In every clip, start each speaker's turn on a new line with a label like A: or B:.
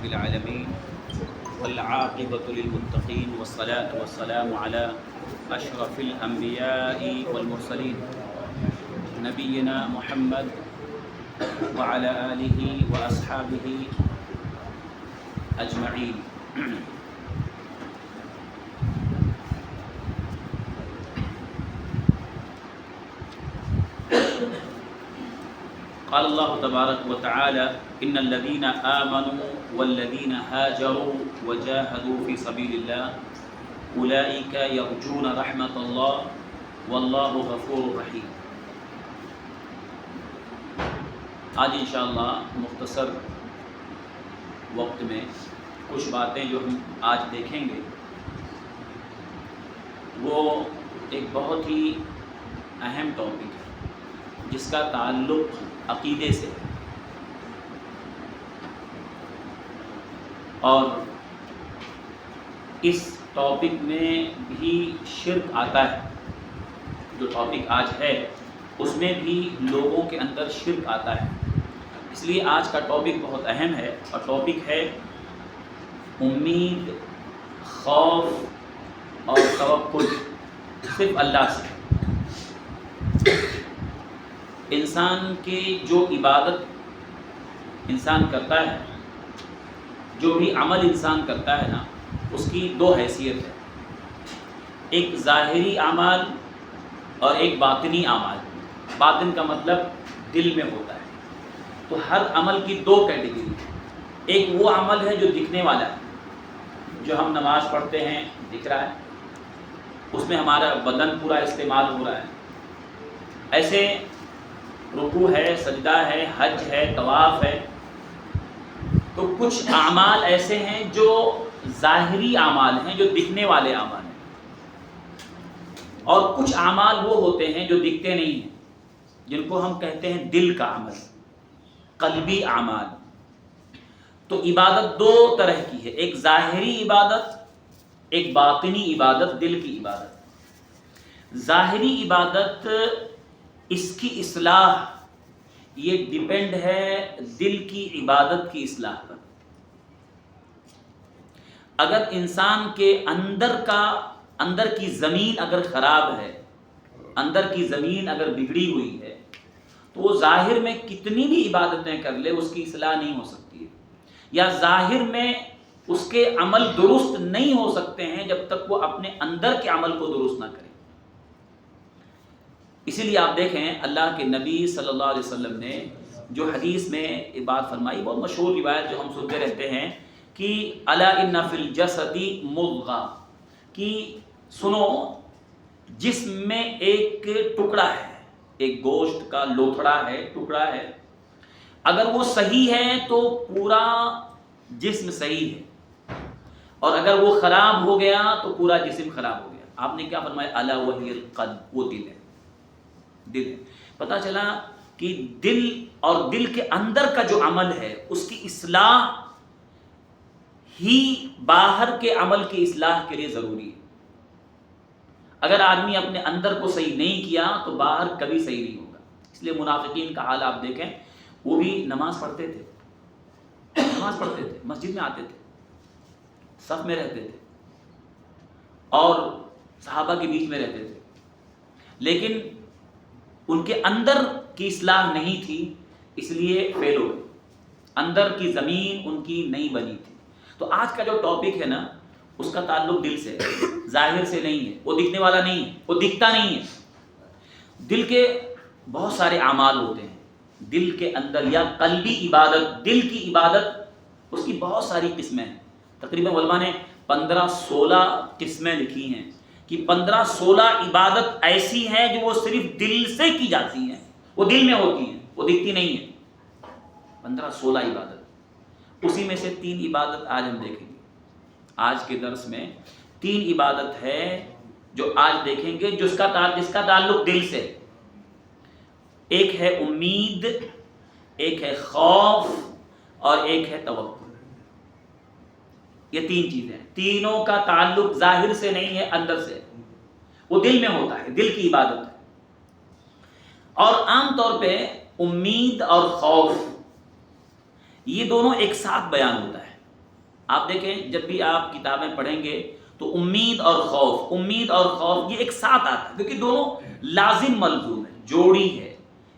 A: رب العالمين والعاقبة للمتقين والصلاة والسلام على أشرف الأنبياء والمرسلين نبينا محمد وعلى آله وأصحابه أجمعين. قال الله تبارك وتعالى إن الذين آمنوا والذين هاجروا وجاهدوا في سبيل الله أولئك يرجون رحمة الله والله غفور رحيم. آج انشاءاللہ مختصر وقت میں کچھ باتیں جو ہم آج دیکھیں گے وہ ایک بہت ہی اہم ٹاپک ہے جس کا تعلق عقیدے سے، اور اس ٹاپک میں بھی شرک آتا ہے. جو ٹاپک آج ہے اس میں بھی لوگوں کے اندر شرک آتا ہے. اس لیے آج کا ٹاپک بہت اہم ہے، اور ٹاپک ہے امید، خوف اور توکل صرف اللہ سے. انسان کی جو عبادت انسان کرتا ہے، جو بھی عمل انسان کرتا ہے نا، اس کی دو حیثیت ہے، ایک ظاہری اعمال اور ایک باطنی اعمال. باطن کا مطلب دل میں ہوتا ہے. تو ہر عمل کی دو کیٹیگری ہے. ایک وہ عمل ہے جو دکھنے والا ہے، جو ہم نماز پڑھتے ہیں دکھ رہا ہے، اس میں ہمارا بدن پورا استعمال ہو رہا ہے. ایسے رکوع ہے، سجدہ ہے، حج ہے، طواف ہے. تو کچھ اعمال ایسے ہیں جو ظاہری اعمال ہیں، جو دکھنے والے اعمال ہیں، اور کچھ اعمال وہ ہوتے ہیں جو دکھتے نہیں ہیں، جن کو ہم کہتے ہیں دل کا عمل، قلبی اعمال. تو عبادت دو طرح کی ہے، ایک ظاہری عبادت، ایک باطنی عبادت، دل کی عبادت. ظاہری عبادت اس کی اصلاح یہ ڈیپینڈ ہے دل کی عبادت کی اصلاح پر. اگر انسان کے اندر کی زمین اگر خراب ہے، اندر کی زمین اگر بگڑی ہوئی ہے، تو وہ ظاہر میں کتنی بھی عبادتیں کر لے اس کی اصلاح نہیں ہو سکتی ہے. یا ظاہر میں اس کے عمل درست نہیں ہو سکتے ہیں جب تک وہ اپنے اندر کے عمل کو درست نہ کرے. اسی لیے آپ دیکھیں اللہ کے نبی صلی اللہ علیہ وسلم نے جو حدیث میں یہ بات فرمائی، بہت مشہور روایت جو ہم سنتے رہتے ہیں کہ الا ان فی الجسد مضغہ، کہ سنو جسم میں ایک ٹکڑا ہے، ایک گوشت کا لوتھڑا ہے، ٹکڑا ہے. اگر وہ صحیح ہے تو پورا جسم صحیح ہے، اور اگر وہ خراب ہو گیا تو پورا جسم خراب ہو گیا. آپ نے کیا فرمایا؟ الا وہی القلب، وہ دل ہے. دل. پتہ چلا کہ دل اور دل کے اندر کا جو عمل ہے اس کی اصلاح ہی باہر کے عمل کی اصلاح کے لیے ضروری ہے. اگر آدمی اپنے اندر کو صحیح نہیں کیا تو باہر کبھی صحیح نہیں ہوگا. اس لیے منافقین کا حال آپ دیکھیں، وہ بھی نماز پڑھتے تھے، مسجد میں آتے تھے، صف میں رہتے تھے، اور صحابہ کے بیچ میں رہتے تھے، لیکن ان کے اندر کی اصلاح نہیں تھی، اس لیے فیل ہو گئے. اندر کی زمین ان کی نہیں بنی تھی. تو آج کا جو ٹاپک ہے نا، اس کا تعلق دل سے ہے، ظاہر سے نہیں ہے. وہ دکھنے والا نہیں ہے، وہ دکھتا نہیں ہے. دل کے بہت سارے اعمال ہوتے ہیں دل کے اندر، یا قلبی عبادت، دل کی عبادت، اس کی بہت ساری قسمیں ہیں. تقریباً علماء نے 15-16 قسمیں لکھی ہیں کہ 15-16 عبادت ایسی ہیں جو وہ صرف دل سے کی جاتی ہیں، وہ دل میں ہوتی ہیں، وہ دکھتی نہیں ہیں. 15-16 عبادت. اسی میں سے 3 عبادت آج ہم دیکھیں گے. آج کے درس میں 3 عبادت ہے جو آج دیکھیں گے، جس کا تعلق دل سے. ایک ہے امید، ایک ہے خوف، اور ایک ہے توکل. یہ 3 چیزیں ہیں. تینوں کا تعلق ظاہر سے نہیں ہے، اندر سے. وہ دل میں ہوتا ہے، دل کی عبادت ہے. اور عام طور پہ امید اور خوف یہ دونوں ایک ساتھ بیان ہوتا ہے. آپ دیکھیں جب بھی آپ کتابیں پڑھیں گے تو امید اور خوف یہ ایک ساتھ آتا ہے، کیونکہ دونوں لازم ملزوم ہے، جوڑی ہے،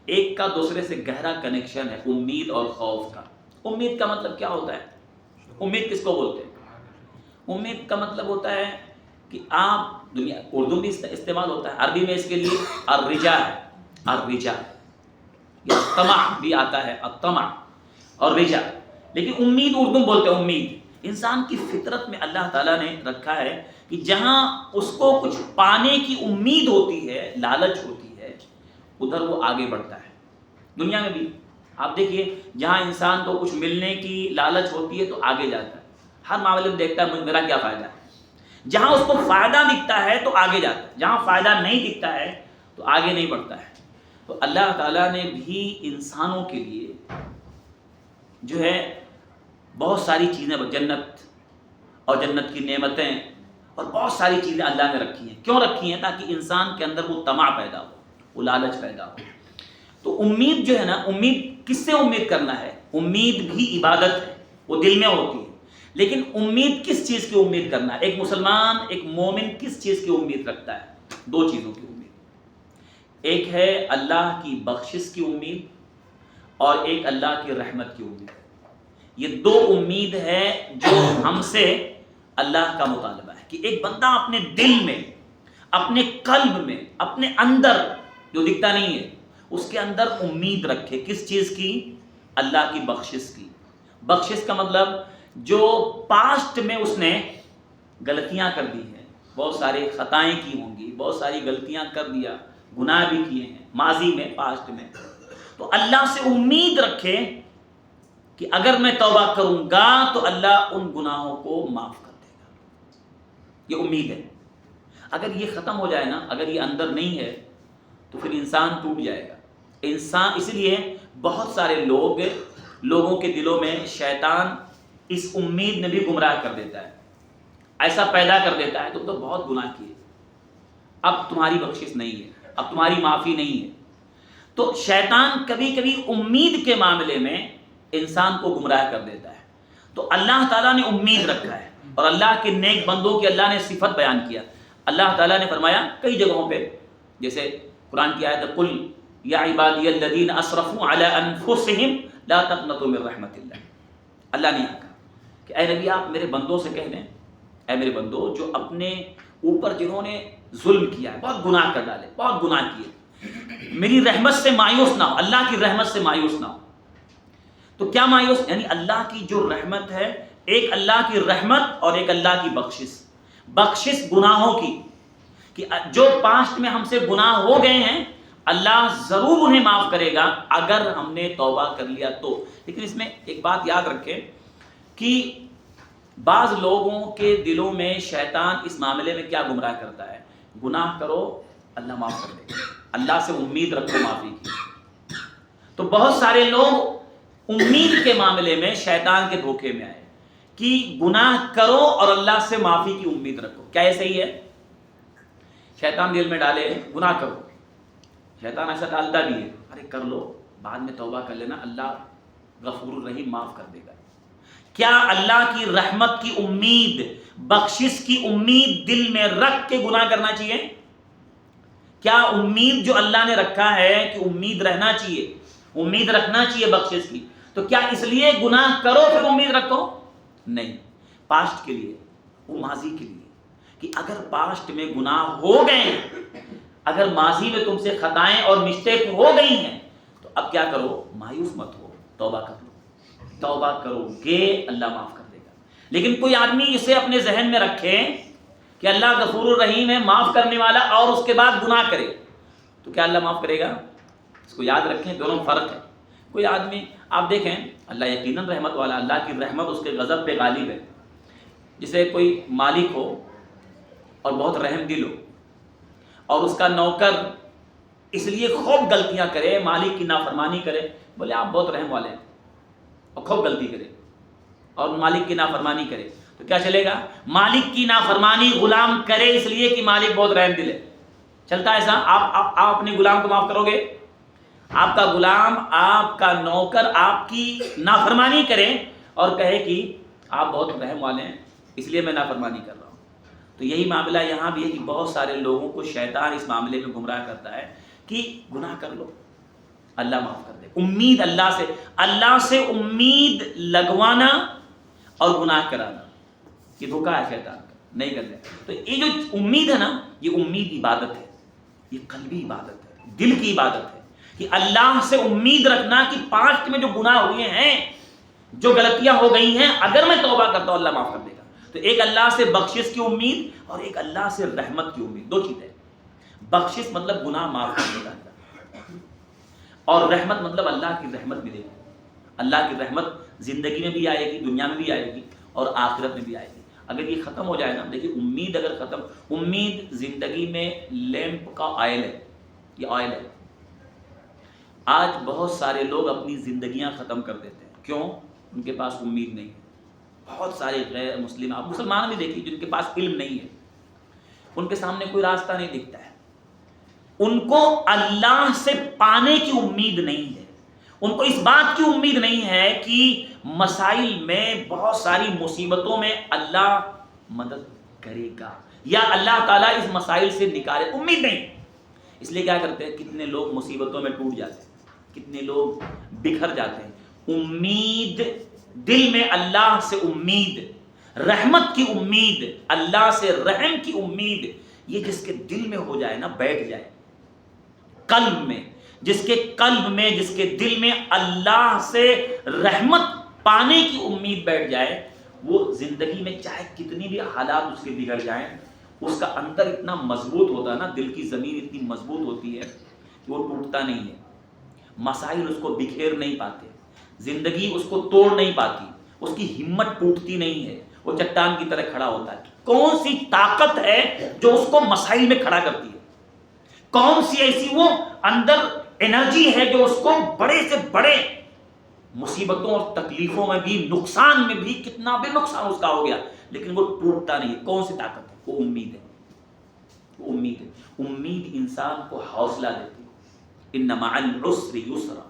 A: ایک کا دوسرے سے گہرا کنیکشن ہے امید اور خوف کا۔ امید کا مطلب کیا ہوتا ہے؟ امید کس کو بولتے ہیں؟ امید کا مطلب ہوتا ہے کہ آپ اردو میں استعمال ہوتا ہے، عربی میں اس کے لیے الرجا ہے، الرجا یا طمع بھی آتا ہے، الطمع اور رجا، لیکن امید اردو میں بولتے ہیں امید۔ انسان کی فطرت میں اللہ تعالیٰ نے رکھا ہے کہ جہاں اس کو کچھ پانے کی امید ہوتی ہے، لالچ ہوتی ہے، ادھر وہ آگے بڑھتا ہے۔ دنیا میں بھی آپ دیکھیے جہاں انسان کو کچھ ملنے کی لالچ ہوتی ہے تو آگے جاتا ہے، ہر معاملے میں دیکھتا ہے میرا کیا فائدہ ہے۔ جہاں اس کو فائدہ دکھتا ہے تو آگے جاتا ہے، جہاں فائدہ نہیں دکھتا ہے تو آگے نہیں بڑھتا ہے۔ تو اللہ تعالیٰ نے بھی انسانوں کے لیے جو ہے بہت ساری چیزیں، جنت اور جنت کی نعمتیں اور بہت ساری چیزیں اللہ نے رکھی ہیں۔ کیوں رکھی ہیں؟ تاکہ انسان کے اندر وہ طمع پیدا ہو، وہ لالچ پیدا ہو۔ تو امید جو ہے نا، امید کس سے امید کرنا ہے؟ امید بھی عبادت ہے، وہ دل میں ہوتی ہے، لیکن امید کس چیز کی امید کرنا ہے؟ ایک مسلمان، ایک مومن کس چیز کی امید رکھتا ہے؟ دو چیزوں کی امید، ایک ہے اللہ کی بخشش کی امید اور ایک اللہ کی رحمت کی امید۔ یہ دو امید ہے جو ہم سے اللہ کا مطالبہ ہے کہ ایک بندہ اپنے دل میں، اپنے قلب میں، اپنے اندر جو دکھتا نہیں ہے اس کے اندر امید رکھے۔ کس چیز کی؟ اللہ کی بخشش کی۔ بخشش کا مطلب جو پاسٹ میں اس نے غلطیاں کر دی ہیں، بہت ساری خطائیں کی ہوں گی، بہت ساری غلطیاں کر دیا، گناہ بھی کیے ہیں ماضی میں، پاسٹ میں، تو اللہ سے امید رکھے کہ اگر میں توبہ کروں گا تو اللہ ان گناہوں کو معاف کر دے گا۔ یہ امید ہے۔ اگر یہ ختم ہو جائے نا، اگر یہ اندر نہیں ہے تو پھر انسان ٹوٹ جائے گا۔ انسان اس لیے بہت سارے لوگوں کے دلوں میں شیطان اس امید نے بھی گمراہ کر دیتا ہے، ایسا پیدا کر دیتا ہے تم تو بہت گناہ کیے، اب تمہاری بخشش نہیں ہے، اب تمہاری معافی نہیں ہے۔ تو شیطان کبھی کبھی امید کے معاملے میں انسان کو گمراہ کر دیتا ہے۔ تو اللہ تعالیٰ نے امید رکھا ہے، اور اللہ کے نیک بندوں کی اللہ نے صفت بیان کیا۔ اللہ تعالیٰ نے فرمایا کئی جگہوں پہ، جیسے قرآن کی آیت قل یا عبادی الذین اسرفوا علی انفسہم لا تقنطوا من رحمت اللہ۔ اللہ نے کہا کہ اے نبی آپ میرے بندوں سے کہہ دیں، اے میرے بندو جو اپنے اوپر جنہوں نے ظلم کیا ہے، بہت گناہ کر ڈالے، بہت گناہ کیے، میری رحمت سے مایوس نہ ہو، اللہ کی رحمت سے مایوس نہ ہو۔ تو کیا مایوس؟ یعنی اللہ کی جو رحمت ہے، ایک اللہ کی رحمت اور ایک اللہ کی بخشش گناہوں کی، کہ جو پاسٹ میں ہم سے گناہ ہو گئے ہیں اللہ ضرور انہیں معاف کرے گا اگر ہم نے توبہ کر لیا تو۔ لیکن اس میں ایک بات یاد رکھیں کہ بعض لوگوں کے دلوں میں شیطان اس معاملے میں کیا گمراہ کرتا ہے، گناہ کرو اللہ معاف کر دے گا، اللہ سے امید رکھو معافی کی۔ تو بہت سارے لوگ امید کے معاملے میں شیطان کے دھوکے میں آئے کہ گناہ کرو اور اللہ سے معافی کی امید رکھو۔ کیا یہ صحیح ہے؟ شیطان دل میں ڈالے گناہ کرو، شیطان ایسا ڈالتا بھی ہے، ارے کر لو بعد میں توبہ کر لینا، اللہ غفور الرحیم معاف کر دے گا۔ کیا اللہ کی رحمت کی امید، بخشش کی امید دل میں رکھ کے گناہ کرنا چاہیے؟ کیا امید جو اللہ نے رکھا ہے کہ امید رہنا چاہیے، امید رکھنا چاہیے بخشش کی، تو کیا اس لیے گناہ کرو پھر امید رکھو؟ نہیں، پاسٹ کے لیے، وہ ماضی کے لیے، کہ اگر پاسٹ میں گناہ ہو گئے ہیں، اگر ماضی میں تم سے خطائیں اور مسٹیک ہو گئی ہیں تو اب کیا کرو؟ مایوس مت ہو، توبہ کر لو، توبہ کرو گے اللہ معاف کر دے گا۔ لیکن کوئی آدمی اسے اپنے ذہن میں رکھے کہ اللہ غفور الرحیم ہے، معاف کرنے والا، اور اس کے بعد گناہ کرے تو کیا اللہ معاف کرے گا؟ اس کو یاد رکھیں، دونوں میں فرق ہے۔ کوئی آدمی آپ دیکھیں اللہ یقیناً رحمت والا، اللہ کی رحمت اس کے غضب پہ غالب ہے۔ جسے کوئی مالک ہو اور بہت رحم دل ہو اور اس کا نوکر اس لیے خوب غلطیاں کرے، مالک کی نافرمانی کرے، بولے آپ بہت رحم والے ہیں، اور خوب غلطی کرے اور مالک کی نافرمانی کرے تو کیا چلے گا؟ مالک کی نافرمانی غلام کرے اس لیے کہ مالک بہت رحم دل ہے، چلتا ہے ایسا؟ آپ اپنے غلام کو معاف کرو گے؟ آپ کا غلام، آپ کا نوکر آپ کی نافرمانی کرے اور کہے کہ آپ بہت رحم والے ہیں اس لیے میں نافرمانی کر رہا ہوں. تو یہی معاملہ یہاں بھی ہے کہ بہت سارے لوگوں کو شیطان اس معاملے میں گمراہ کرتا ہے کہ گناہ کر لو اللہ معاف کر دے. امید اللہ سے امید لگوانا اور گناہ کرانا یہ دھوکہ ہے شیطان کا, نہیں کرنے. تو یہ جو امید ہے نا, یہ امید عبادت ہے, یہ قلبی عبادت ہے, دل کی عبادت ہے کہ اللہ سے امید رکھنا کہ پاسٹ میں جو گناہ ہوئے ہیں, جو غلطیاں ہو گئی ہیں, اگر میں توبہ کرتا ہوں اللہ معاف کر دے گا. تو ایک اللہ سے بخشش کی امید اور ایک اللہ سے رحمت کی امید, دو چیزیں. بخشش مطلب گناہ معاف کرنے کا اللہ, اور رحمت مطلب اللہ کی رحمت ملے گی. اللہ کی رحمت زندگی میں بھی آئے گی, دنیا میں بھی آئے گی اور آخرت میں بھی آئے گی. اگر یہ ختم ہو جائے نا, دیکھیے امید اگر ختم, امید زندگی میں لیمپ کا آئل ہے, یہ آئل ہے. آج بہت سارے لوگ اپنی زندگیاں ختم کر دیتے ہیں, کیوں؟ ان کے پاس امید نہیں ہے. بہت سارے غیر مسلم, آپ مسلمان بھی دیکھیے جن کے پاس علم نہیں ہے, ان کے سامنے کوئی راستہ نہیں دکھتا ہے. ان کو اللہ سے پانے کی امید نہیں ہے, ان کو اس بات کی امید نہیں ہے کہ مسائل میں, بہت ساری مصیبتوں میں اللہ مدد کرے گا یا اللہ تعالیٰ اس مسائل سے نکالے, امید نہیں. اس لیے کیا کرتے ہیں, کتنے لوگ مصیبتوں میں ٹوٹ جاتے ہیں, کتنے لوگ بکھر جاتے ہیں. امید دل میں اللہ سے امید, رحمت کی امید, اللہ سے رحم کی امید, یہ جس کے دل میں ہو جائے نا, بیٹھ جائے قلب میں, جس کے قلب میں, جس کے دل میں اللہ سے رحمت پانے کی امید بیٹھ جائے, وہ زندگی میں چاہے کتنی بھی حالات اس کے بگڑ جائیں, اس کا اندر اتنا مضبوط ہوتا ہے نا, دل کی زمین اتنی مضبوط ہوتی ہے کہ وہ ٹوٹتا نہیں ہے. مسائل اس کو بکھیر نہیں پاتے, زندگی اس کو توڑ نہیں پاتی, اس کی ہمت ٹوٹتی نہیں ہے, وہ چٹان کی طرح کھڑا ہوتا ہے. کون سی طاقت ہے جو اس کو مسائل میں کھڑا کرتی ہے؟ کون سی ایسی وہ اندر انرجی ہے جو اس کو بڑے سے بڑے مصیبتوں اور تکلیفوں میں بھی, نقصان میں بھی, کتنا بھی نقصان اس کا ہو گیا لیکن وہ ٹوٹتا نہیں ہے؟ کون سی طاقت ہے؟ وہ امید ہے. وہ امید ہے. امید انسان کو حوصلہ دیتی ہے. ان مع العسر یسرا,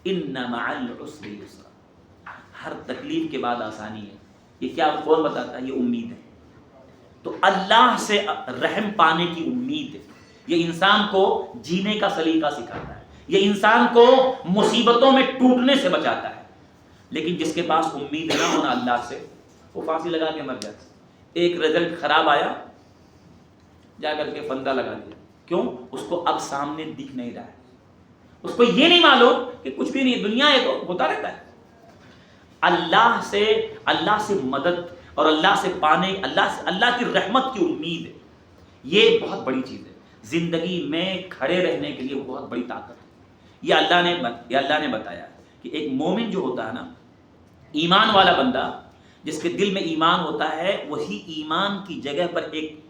A: ان مع العسر یسرا, ہر تکلیف کے بعد آسانی ہے. یہ کیا کون بتاتا ہے؟ یہ امید ہے. تو اللہ سے رحم پانے کی امید ہے, یہ انسان کو جینے کا سلیقہ سکھاتا ہے, یہ انسان کو مصیبتوں میں ٹوٹنے سے بچاتا ہے. لیکن جس کے پاس امید نہ ہونا اللہ سے, وہ پھانسی لگا کے مر جاتا ہے. ایک رزلٹ خراب آیا, جا کر کے فندہ لگا دیا. کیوں؟ اس کو اب سامنے دکھ نہیں رہا ہے, اس کو یہ نہیں معلوم کہ کچھ بھی نہیں, دنیا ہے تو ہوتا رہتا ہے. اللہ سے مدد اور اللہ سے پانے, اللہ کی رحمت کی امید, یہ بہت بڑی چیز ہے. زندگی میں کھڑے رہنے کے لیے بہت بڑی طاقت ہے. یہ اللہ نے بتایا کہ ایک مومن جو ہوتا ہے نا, ایمان والا بندہ, جس کے دل میں ایمان ہوتا ہے, وہی ایمان کی جگہ پر ایک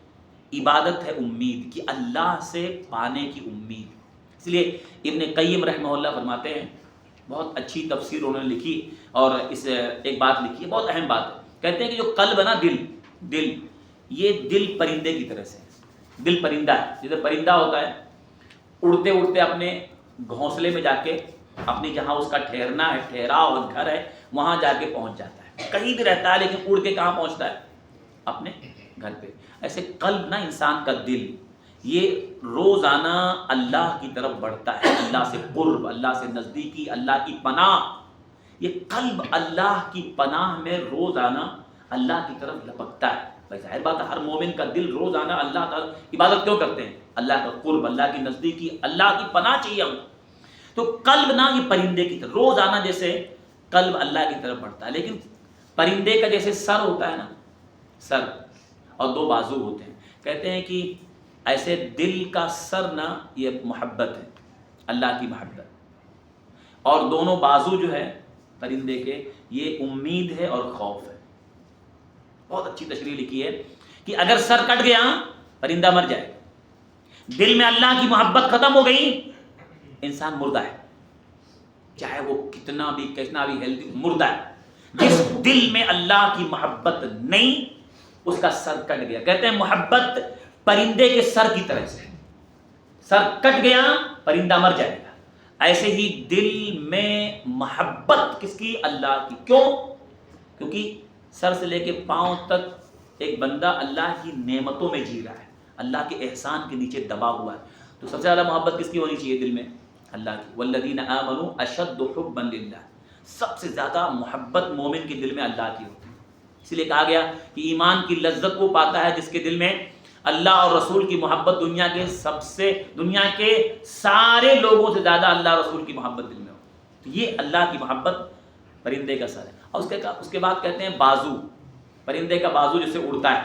A: عبادت ہے امید کی, اللہ سے پانے کی امید. اس لیے ابن قیم رحمہ اللہ فرماتے ہیں, بہت اچھی تفسیر انہوں نے لکھی اور اس ایک بات لکھی ہے, بہت اہم بات ہے. کہتے ہیں کہ جو قلب ہے نا, دل, یہ دل پرندے کی طرح سے, دل پرندہ ہے. جیسے پرندہ ہوتا ہے, اڑتے اڑتے اپنے گھونسلے میں جا کے, اپنی جہاں اس کا ٹھہرنا ہے, ٹھہراؤ گھر ہے, وہاں جا کے پہنچ جاتا ہے. کہیں بھی رہتا ہے لیکن اڑ کے کہاں پہنچتا ہے؟ اپنے گھر پہ. ایسے قلب نا, انسان کا دل, یہ روزانہ اللہ کی طرف بڑھتا ہے, اللہ سے قرب, اللہ سے نزدیکی, اللہ کی پناہ. یہ قلب اللہ کی پناہ میں روزانہ اللہ کی طرف لپکتا ہے. بھائی ظاہر بات ہے, ہر مومن کا دل روزانہ اللہ کا عبادت کیوں کرتے ہیں؟ اللہ کا قرب, اللہ کی نزدیکی, اللہ کی پناہ چاہیے ہم. تو قلب نا یہ پرندے کی طرف روزانہ جیسے قلب اللہ کی طرف بڑھتا ہے. لیکن پرندے کا جیسے سر ہوتا ہے نا, سر اور دو بازو ہوتے ہیں, کہتے ہیں کہ ایسے دل کا سر نا یہ محبت ہے, اللہ کی محبت, اور دونوں بازو جو ہے پرندے کے, یہ امید ہے اور خوف ہے. بہت اچھی تشریح لکھی ہے کہ اگر سر کٹ گیا پرندہ مر جائے, دل میں اللہ کی محبت ختم ہو گئی, انسان مردہ ہے, چاہے وہ کتنا بھی ہیلتھی, مردہ ہے. جس دل میں اللہ کی محبت نہیں, اس کا سر کٹ گیا. کہتے ہیں محبت پرندے کے سر کی طرح سے, سر کٹ گیا پرندہ مر جائے گا. ایسے ہی دل میں محبت کس کی؟ اللہ کی. کیوں؟ کیونکہ سر سے لے کے پاؤں تک ایک بندہ اللہ کی نعمتوں میں جی رہا ہے، اللہ کے احسان کے نیچے دبا ہوا ہے، تو سب سے زیادہ محبت کس کی ہونی چاہیے دل میں؟ اللہ کی. والذین آمنوا اشد حبا للہ، سب سے زیادہ محبت مومن کے دل میں اللہ کی ہوتی ہے. اس لیے کہا گیا کہ ایمان کی لذت وہ پاتا ہے جس کے دل میں اللہ اور رسول کی محبت دنیا کے سارے لوگوں سے زیادہ اللہ رسول کی محبت دل میں ہو. تو یہ اللہ کی محبت پرندے کا سر ہے. اور اس کے بعد کہتے ہیں بازو، پرندے کا بازو جس سے اڑتا ہے،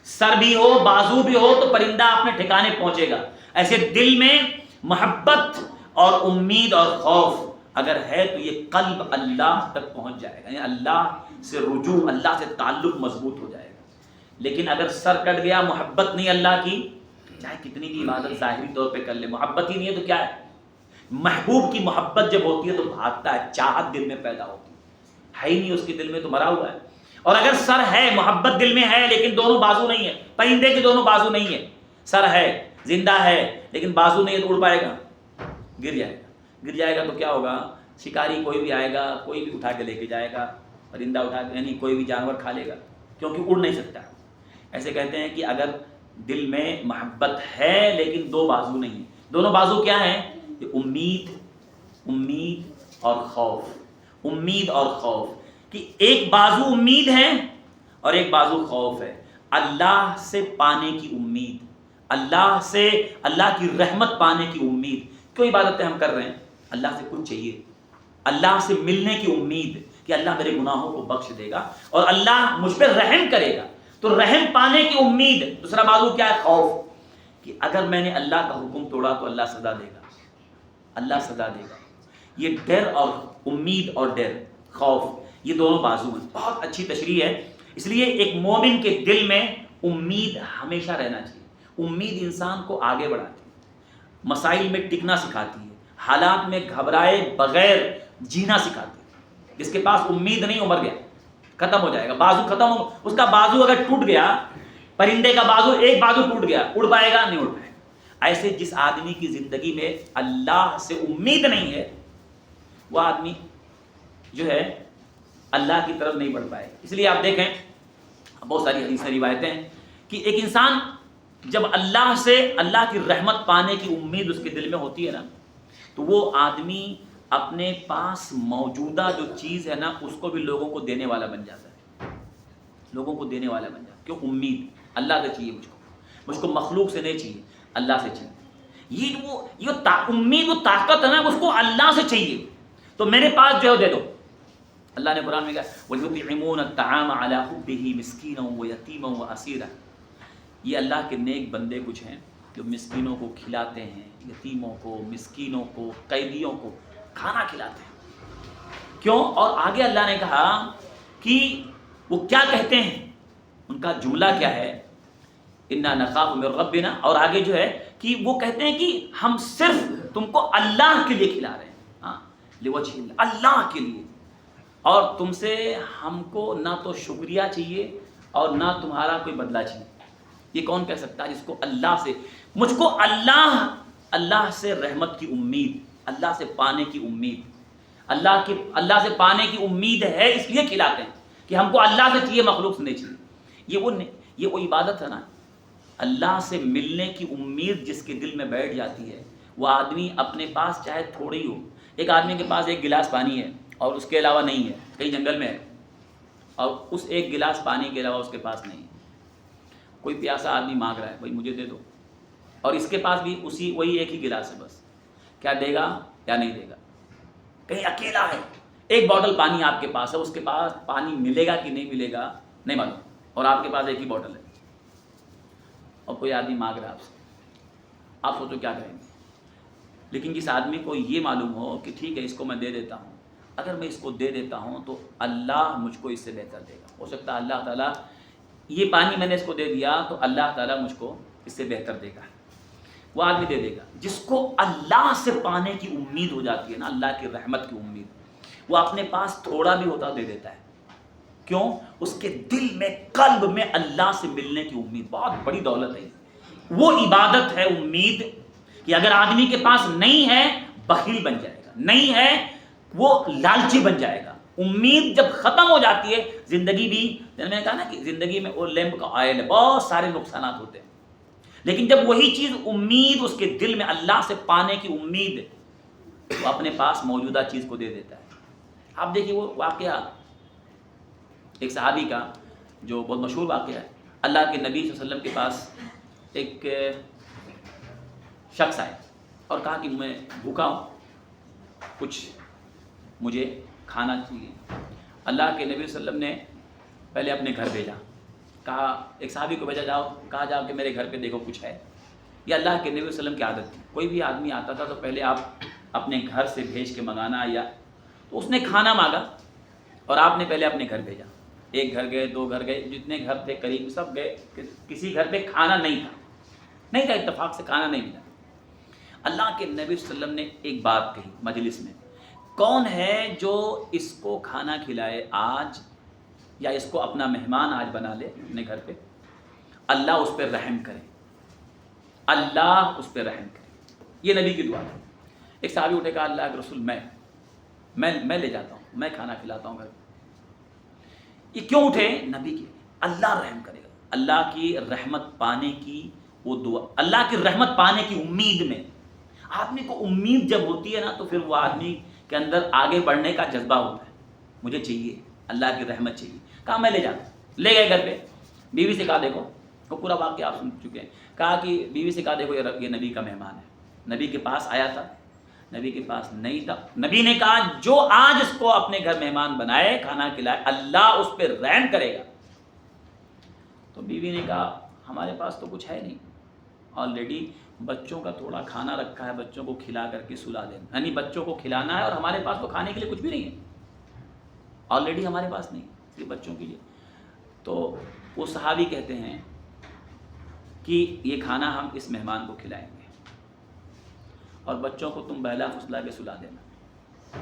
A: سر بھی ہو بازو بھی ہو تو پرندہ اپنے ٹھکانے پہنچے گا. ایسے دل میں محبت اور امید اور خوف اگر ہے تو یہ قلب اللہ تک پہنچ جائے گا، یعنی اللہ سے رجوع، اللہ سے تعلق مضبوط ہو جائے گا. لیکن اگر سر کٹ گیا، محبت نہیں اللہ کی، چاہے کتنی بھی عبادت ظاہری طور پہ کر لے، محبت ہی نہیں ہے تو کیا ہے؟ محبوب کی محبت جب ہوتی ہے تو بھاگتا ہے، چاہت دل میں پیدا ہوتی ہے ہی نہیں اس کے دل میں تو مرا ہوا ہے. اور اگر سر ہے، محبت دل میں ہے لیکن دونوں بازو نہیں ہے، پرندے کے دونوں بازو نہیں ہے، سر ہے زندہ ہے لیکن بازو نہیں ہے تو اڑ پائے گا؟ گر جائے گا تو کیا ہوگا؟ شکاری کوئی بھی آئے گا، کوئی بھی اٹھا کے لے کے جائے گا، پرندہ اٹھا کے، یعنی کوئی بھی جانور کھا لے گا کیونکہ اڑ نہیں سکتا. ایسے کہتے ہیں کہ اگر دل میں محبت ہے لیکن دو بازو نہیں ہیں، دونوں بازو کیا ہیں؟ کہ امید اور خوف. امید اور خوف کہ ایک بازو امید ہے اور ایک بازو خوف ہے. اللہ سے پانے کی امید، اللہ کی رحمت پانے کی امید. کوئی عبادتیں ہم کر رہے ہیں، اللہ سے کچھ چاہیے، اللہ سے ملنے کی امید کہ اللہ میرے گناہوں کو بخش دے گا اور اللہ مجھ پہ رحم کرے گا، تو رحم پانے کی امید. دوسرا بازو کیا ہے؟ خوف کہ اگر میں نے اللہ کا حکم توڑا تو اللہ سزا دے گا، اللہ سزا دے گا. یہ ڈر اور امید اور ڈر، خوف، یہ دونوں بازو ہیں. بہت اچھی تشریح ہے. اس لیے ایک مومن کے دل میں امید ہمیشہ رہنا چاہیے. امید انسان کو آگے بڑھاتی ہے، مسائل میں ٹکنا سکھاتی ہے، حالات میں گھبرائے بغیر جینا سکھاتی ہے. جس کے پاس امید نہیں وہ مر گیا، ختم ہو جائے گا، بازو ختم ہو. اس کا بازو اگر ٹوٹ گیا، پرندے کا بازو، ایک بازو ٹوٹ گیا، اڑ پائے گا؟ نہیں اڑ پائے گا. ایسے جس آدمی کی زندگی میں اللہ سے امید نہیں ہے وہ آدمی جو ہے اللہ کی طرف نہیں بڑھ پائے. اس لیے آپ دیکھیں بہت ساری حدیثیں روایتیں ہیں کہ ایک انسان جب اللہ سے، اللہ کی رحمت پانے کی امید اس کے دل میں ہوتی ہے نا، تو وہ آدمی اپنے پاس موجودہ جو چیز ہے نا اس کو بھی لوگوں کو دینے والا بن جاتا ہے، لوگوں کو دینے والا بن جاتا ہے. کیوں؟ امید اللہ سے چاہیے مجھ کو مخلوق سے نہیں چاہیے، اللہ سے چاہیے. یہ امید، وہ طاقت ہے نا، اس کو اللہ سے چاہیے. تو میرے پاس جو ہے دے دو. اللہ نے قرآن میں کہا وَيُطْعِمُونَ الطَّعَامَ عَلَىٰ حُبِّهِ مِسْكِينًا وَيَتِيمًا وَأَسِيرًا. یہ اللہ کے نیک بندے کچھ ہیں جو مسکینوں کو کھلاتے ہیں، یتیموں کو، مسکینوں کو، قیدیوں کو کھانا کھلاتے ہیں. کیوں؟ اور آگے اللہ نے کہا کہ وہ کیا کہتے ہیں، ان کا جملہ کیا ہے؟ اِنَّا نَخَافُ مِن رَبِّنَا. اور آگے جو ہے کہ وہ کہتے ہیں کہ ہم صرف تم کو اللہ کے لیے کھلا رہے ہیں، لِوَجْهِ اللَّهِ، اللہ کے لیے، اور تم سے ہم کو نہ تو شکریہ چاہیے اور نہ تمہارا کوئی بدلہ چاہیے. یہ کون کہہ سکتا ہے جس کو اللہ سے، مجھ کو اللہ سے رحمت کی امید، اللہ سے پانے کی امید، اللہ سے پانے کی امید ہے اس لیے کھلاتے ہیں کہ ہم کو اللہ سے چاہیے، مخلوق سے نہیں چاہیے. یہ وہ عبادت ہے نا، اللہ سے ملنے کی امید جس کے دل میں بیٹھ جاتی ہے، وہ آدمی اپنے پاس چاہے تھوڑی ہو. ایک آدمی کے پاس ایک گلاس پانی ہے اور اس کے علاوہ نہیں ہے، کہیں جنگل میں ہے، اور اس ایک گلاس پانی کے علاوہ اس کے پاس نہیں ہے. کوئی پیاسا آدمی مانگ رہا ہے، بھائی مجھے دے دو، اور اس کے پاس بھی وہی ایک ہی گلاس ہے بس. کیا دے گا یا نہیں دے گا؟ کہیں اکیلا ہے، ایک بوٹل پانی آپ کے پاس ہے، اس کے پاس پانی ملے گا کہ نہیں ملے گا نہیں معلوم، اور آپ کے پاس ایک ہی بوٹل ہے، اور کوئی آدمی مانگ رہا ہے آپ سے. آپ سوچو کیا کریں گے؟ لیکن جس آدمی کو یہ معلوم ہو کہ ٹھیک ہے اس کو میں دے دیتا ہوں، اگر میں اس کو دے دیتا ہوں تو اللہ مجھ کو اس سے بہتر دے گا. ہو سکتا ہے اللہ تعالیٰ یہ پانی میں نے اس کو دے دیا تو اللہ تعالیٰ مجھ کو اس سے بہتر دے گا. وہ آدمی دے دے گا. جس کو اللہ سے پانے کی امید ہو جاتی ہے نا، اللہ کی رحمت کی امید، وہ اپنے پاس تھوڑا بھی ہوتا دے دیتا ہے. کیوں؟ اس کے دل میں، قلب میں اللہ سے ملنے کی امید. بہت بڑی دولت ہے، وہ عبادت ہے امید. کہ اگر آدمی کے پاس نہیں ہے بخیل بن جائے گا، نہیں ہے وہ لالچی بن جائے گا، امید جب ختم ہو جاتی ہے زندگی بھی، میں نے کہا نا کہ زندگی میں وہ لیمپ کا آئل ہے، بہت سارے نقصانات ہوتے ہیں، لیکن جب وہی چیز امید اس کے دل میں اللہ سے پانے کی امید، وہ اپنے پاس موجودہ چیز کو دے دیتا ہے۔ آپ دیکھیے وہ واقعہ ایک صحابی کا جو بہت مشہور واقعہ ہے، اللہ کے نبی صلی اللہ علیہ وسلم کے پاس ایک شخص آئے اور کہا کہ میں بھوکا ہوں، کچھ مجھے کھانا چاہیے۔ اللہ کے نبی صلی اللہ علیہ وسلم نے پہلے اپنے گھر بھیجا، کہا ایک صحابی کو بھیجا، کہا جاؤ کہ میرے گھر پہ دیکھو کچھ ہے۔ یہ اللہ کے نبی صلی اللہ علیہ وسلم کی عادت تھی، کوئی بھی آدمی آتا تھا تو پہلے آپ اپنے گھر سے بھیج کے منگانا، یا تو اس نے کھانا مانگا اور آپ نے پہلے اپنے گھر بھیجا، ایک گھر گئے، دو گھر گئے، جتنے گھر تھے قریب سب گئے، کسی گھر پہ کھانا نہیں تھا، اتفاق سے کھانا نہیں ملا۔ اللہ کے نبی صلی اللہ علیہ وسلم نے ایک بات کہی مجلس میں، کون ہے جو اس کو کھانا کھلائے آج، یا اس کو اپنا مہمان آج بنا لے اپنے گھر پہ، اللہ اس پہ رحم کرے، اللہ اس پہ رحم کرے۔ یہ نبی کی دعا ہے۔ ایک صحابی اٹھے، کہا اللہ کے رسول میں لے جاتا ہوں، میں کھانا کھلاتا ہوں گھر پہ۔ یہ کیوں اٹھے؟ نبی کی اللہ رحم کرے گا، اللہ کی رحمت پانے کی وہ دعا، اللہ کی رحمت پانے کی امید میں آدمی کو امید جب ہوتی ہے نا، تو پھر وہ آدمی کے اندر آگے بڑھنے کا جذبہ ہوتا ہے، مجھے چاہیے اللہ کی رحمت چاہیے۔ کہا میں لے جاتا ہوں، لے گئے گھر پہ، بیوی سے کہا دیکھو، وہ پورا واقعہ آپ سن چکے ہیں، کہا کہ بیوی سے کہا دیکھو یہ نبی کا مہمان ہے، نبی کے پاس آیا تھا، نبی کے پاس نہیں تھا، نبی نے کہا جو آج اس کو اپنے گھر مہمان بنائے، کھانا کھلائے، اللہ اس پہ رحم کرے گا۔ تو بیوی نے کہا ہمارے پاس تو کچھ ہے نہیں، آلریڈی بچوں کا تھوڑا کھانا رکھا ہے، بچوں کو کھلا کر کے سلا دینا، یعنی بچوں کو کھلانا ہے، اور ہمارے پاس تو کھانے کے لیے کچھ بھی نہیں ہے، آلریڈی ہمارے پاس نہیں، صرف بچوں کے لیے۔ تو وہ صحابی کہتے ہیں کہ یہ کھانا ہم اس مہمان کو کھلائیں گے، اور بچوں کو تم بہلا پھسلا کے سلا دینا،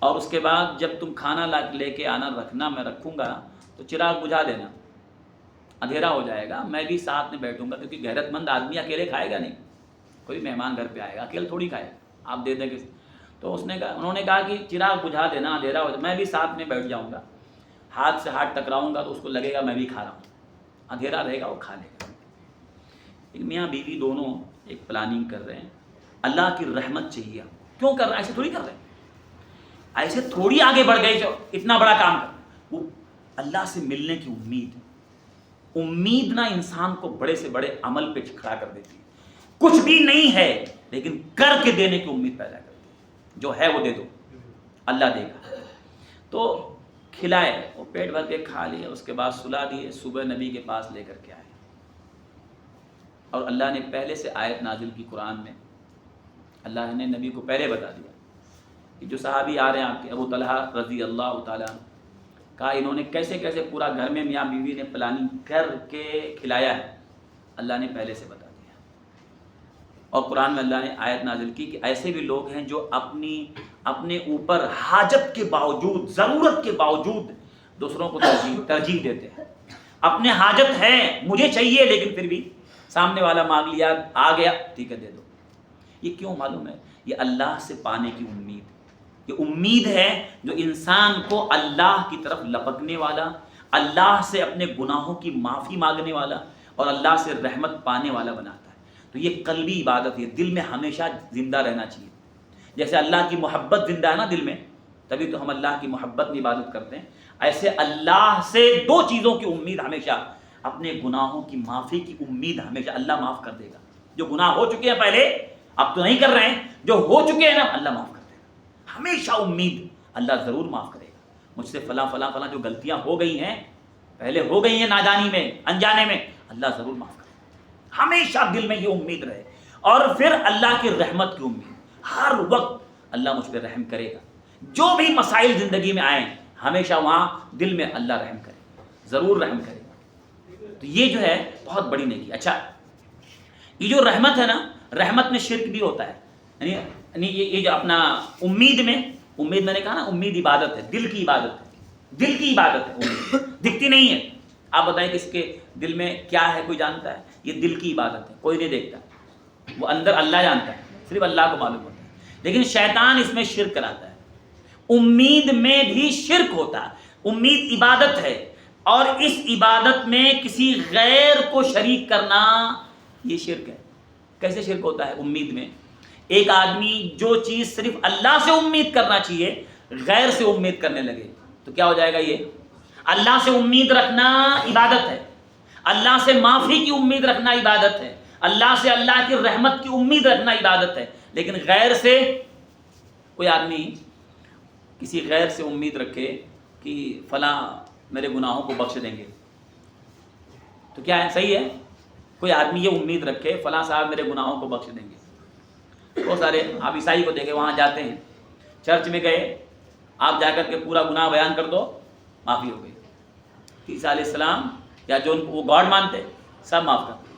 A: اور اس کے بعد جب تم کھانا لے کے آنا رکھنا، میں رکھوں گا تو چراغ بجھا دینا، اندھیرا ہو جائے گا، میں بھی ساتھ میں بیٹھوں گا، کیونکہ غیرت مند آدمی اکیلے کھائے گا نہیں، کوئی مہمان گھر پہ آئے گا اکیلے تھوڑی کھائے گا، آپ دے دیں گے۔ تو انہوں نے کہا کہ چراغ بجھا دینا، اندھیرا ہو جائے، میں بھی ساتھ میں بیٹھ جاؤں گا، ہاتھ سے ہاتھ ٹکراؤں گا تو اس کو لگے گا میں بھی کھا رہا ہوں، اندھیرا رہے گا وہ کھا لے گا۔ ایک میاں بیوی دونوں ایک پلاننگ کر رہے ہیں، اللہ کی رحمت چاہیے، کیوں کر رہے ہیں؟ ایسے تھوڑی کر رہے ہیں، ایسے تھوڑی آگے بڑھ گئے جو اتنا بڑا کام کر، وہ اللہ سے ملنے کی امید نا انسان کو بڑے سے بڑے عمل پہ کھڑا کر دیتی ہے۔ کچھ بھی نہیں ہے لیکن کر کے دینے کی امید پیدا کرتی ہے، جو ہے وہ دے دو، اللہ دے گا۔ تو کھلائے، وہ پیٹ بھر کے کھا لیے، اس کے بعد سلا دیے، صبح نبی کے پاس لے کر کے آئے، اور اللہ نے پہلے سے آیت نازل کی قرآن میں، اللہ نے نبی کو پہلے بتا دیا کہ جو صحابی آ رہے ہیں آپ کے، ابو طلحہ رضی اللہ تعالیٰ، کہا انہوں نے کیسے کیسے پورا گھر میں میاں بیوی نے پلاننگ کر کے کھلایا ہے، اللہ نے پہلے سے بتا دیا۔ اور قرآن میں اللہ نے آیت نازل کی کہ ایسے بھی لوگ ہیں جو اپنے اوپر حاجت کے باوجود، ضرورت کے باوجود دوسروں کو ترجیح دیتے ہیں، اپنے حاجت ہے مجھے چاہیے، لیکن پھر بھی سامنے والا مانگ لیا، آ گیا، ٹھیک ہے دے دو۔ یہ کیوں معلوم ہے؟ یہ اللہ سے پانے کی امید، یہ امید ہے جو انسان کو اللہ کی طرف لپکنے والا، اللہ سے اپنے گناہوں کی معافی مانگنے والا، اور اللہ سے رحمت پانے والا بناتا ہے۔ تو یہ قلبی عبادت ہے، دل میں ہمیشہ زندہ رہنا چاہیے۔ جیسے اللہ کی محبت زندہ ہے نا دل میں، تبھی تو ہم اللہ کی محبت میں عبادت کرتے ہیں، ایسے اللہ سے دو چیزوں کی امید ہمیشہ، اپنے گناہوں کی معافی کی امید ہمیشہ، اللہ معاف کر دے گا، جو گناہ ہو چکے ہیں پہلے، اب تو نہیں کر رہے ہیں، جو ہو چکے ہیں نا اللہ معاف کر دے گا، ہمیشہ امید، اللہ ضرور معاف کرے گا، مجھ سے فلاں فلاں فلاں جو غلطیاں ہو گئی ہیں، پہلے ہو گئی ہیں نادانی میں، انجانے میں، اللہ ضرور معاف کرے گا، ہمیشہ دل میں یہ امید رہے۔ اور پھر اللہ کی رحمت کی امید، ہر وقت اللہ مجھ پہ رحم کرے گا، جو بھی مسائل زندگی میں آئیں ہمیشہ وہاں دل میں اللہ رحم کرے گا، ضرور رحم کرے گا۔ تو یہ جو ہے بہت بڑی نیکی۔ اچھا، یہ جو رحمت ہے نا، رحمت میں شرک بھی ہوتا ہے، یعنی یہ جو اپنا امید میں نے کہا نا، امید عبادت ہے، دل کی عبادت ہے، دل کی عبادت ہے، امید دکھتی نہیں ہے۔ آپ بتائیں کس کے دل میں کیا ہے، کوئی جانتا ہے؟ یہ دل کی عبادت ہے، کوئی نہیں دیکھتا، وہ اندر اللہ جانتا ہے، صرف اللہ کو معلوم ہوتا ہے، لیکن شیطان اس میں شرک کراتا ہے، امید میں بھی شرک ہوتا ہے۔ امید عبادت ہے، اور اس عبادت میں کسی غیر کو شریک کرنا یہ شرک ہے۔ کیسے شرک ہوتا ہے امید میں؟ ایک آدمی جو چیز صرف اللہ سے امید کرنا چاہیے غیر سے امید کرنے لگے تو کیا ہو جائے گا؟ یہ اللہ سے امید رکھنا عبادت ہے، اللہ سے معافی کی امید رکھنا عبادت ہے، اللہ سے اللہ کی رحمت کی امید رکھنا عبادت ہے، لیکن غیر سے کوئی آدمی کسی غیر سے امید رکھے کہ فلاں میرے گناہوں کو بخش دیں گے تو کیا ہے؟ صحیح ہے؟ کوئی آدمی یہ امید رکھے فلاں صاحب میرے گناہوں کو بخش دیں گے۔ بہت سارے آپ عیسائی کو دیکھیں، وہاں جاتے ہیں، چرچ میں گئے، آپ جا کر کے پورا گناہ بیان کر دو، معافی ہو گئی۔ عیسیٰ علیہ السلام یا جو وہ گاڈ مانتے سب معاف کر دیں۔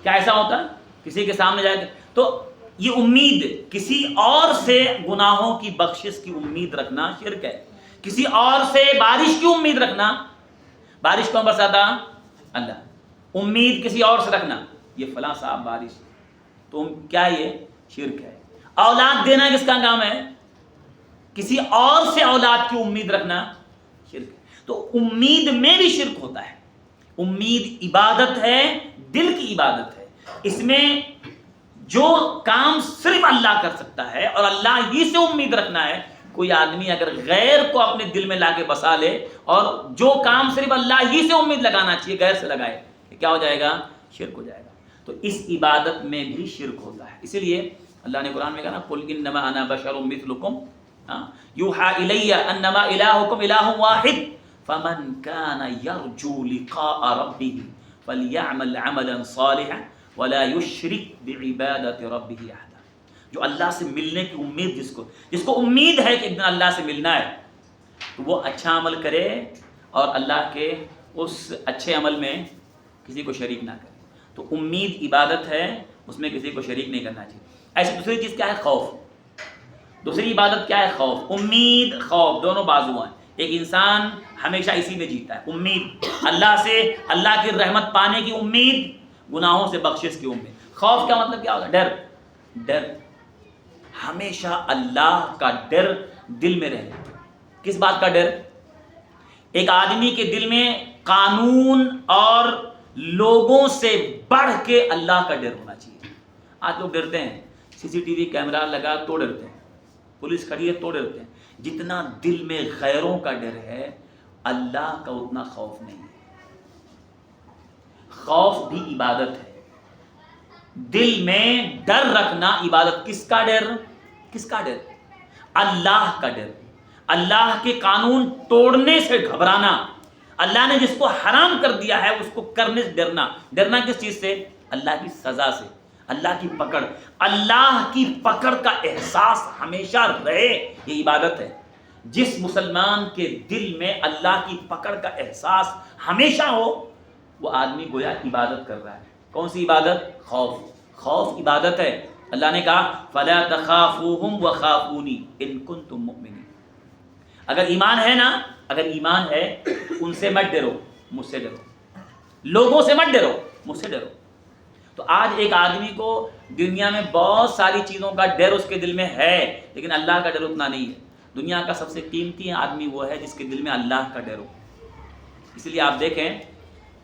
A: کیا ایسا ہوتا ہے؟ کسی کے سامنے جائے تو یہ امید کسی اور سے گناہوں کی بخشش کی امید رکھنا شرک ہے۔ کسی اور سے بارش کی امید رکھنا، بارش کون برساتا؟ اللہ۔ امید کسی اور سے رکھنا، یہ فلاں صاحب بارش، تو کیا یہ شرک ہے؟ اولاد دینا کس کا کام ہے؟ کسی اور سے اولاد کی امید رکھنا شرک ہے۔ تو امید میں بھی شرک ہوتا ہے۔ امید عبادت ہے، دل کی عبادت ہے، اس میں جو کام صرف اللہ کر سکتا ہے اور اللہ ہی سے امید رکھنا ہے۔ کوئی آدمی اگر غیر کو اپنے دل میں لا کے بسا لے اور جو کام صرف اللہ ہی سے امید لگانا چاہیے غیر سے لگائے، کیا ہو جائے گا؟ شرک ہو جائے گا۔ تو اس عبادت میں بھی شرک ہوتا ہے۔ اسی لیے اللہ نے قرآن میں کہا نا، قل انما انا بشر مثلکم یوحی الی انما الہکم الہ واحد فمن کان یرجو لقاء ربہ فلیعمل عملا صالحا ولا یشرک بعبادۃ ربہ احدا۔ جو اللہ سے ملنے کی امید، جس کو امید ہے کہ اتنا اللہ سے ملنا ہے، تو وہ اچھا عمل کرے اور اللہ کے اس اچھے عمل میں کسی کو شریک نہ کرے۔ تو امید عبادت ہے، اس میں کسی کو شریک نہیں کرنا چاہیے۔ ایسی دوسری چیز کیا ہے؟ خوف۔ دوسری عبادت کیا ہے؟ خوف۔ امید خوف دونوں بازو ہیں۔ ایک انسان ہمیشہ اسی میں جیتا ہے، امید اللہ سے، اللہ کی رحمت پانے کی امید، گناہوں سے بخشش کی امید۔ خوف کا مطلب کیا ہوتا ہے؟ ڈر۔ ہمیشہ اللہ کا ڈر دل میں رہنا۔ کس بات کا ڈر؟ ایک آدمی کے دل میں قانون اور لوگوں سے بڑھ کے اللہ کا ڈر ہونا چاہیے۔ آج لوگ ڈرتے ہیں، سی سی ٹی وی کیمرہ لگا تو ڈرتے ہیں، پولیس کھڑی ہے تو ڈرتے ہیں۔ جتنا دل میں غیروں کا ڈر ہے، اللہ کا اتنا خوف نہیں ہے۔ خوف بھی عبادت ہے۔ دل میں ڈر رکھنا عبادت۔ کس کا ڈر؟ کس کا ڈر؟ اللہ کا ڈر۔ اللہ کے قانون توڑنے سے گھبرانا، اللہ نے جس کو حرام کر دیا ہے اس کو کرنے سے ڈرنا۔ ڈرنا کس چیز سے؟ اللہ کی سزا سے، اللہ کی پکڑ۔ اللہ کی پکڑ کا احساس ہمیشہ رہے، یہ عبادت ہے۔ جس مسلمان کے دل میں اللہ کی پکڑ کا احساس ہمیشہ ہو، وہ آدمی گویا عبادت کر رہا ہے۔ کون سی عبادت؟ خوف۔ خوف عبادت ہے۔ اللہ نے کہا فَلَا تَخَافُوهُمْ وَخَافُونِي إِن كُنتُم مُؤْمِنِينَ۔ اگر ایمان ہے نا، اگر ایمان ہے تو ان سے مت ڈرو، مجھ سے ڈرو۔ لوگوں سے مت ڈرو، مجھ سے ڈرو۔ تو آج ایک آدمی کو دنیا میں بہت ساری چیزوں کا ڈر اس کے دل میں ہے، لیکن اللہ کا ڈر اتنا نہیں ہے۔ دنیا کا سب سے قیمتی آدمی وہ ہے جس کے دل میں اللہ کا ڈر ہو۔ اس لیے آپ دیکھیں،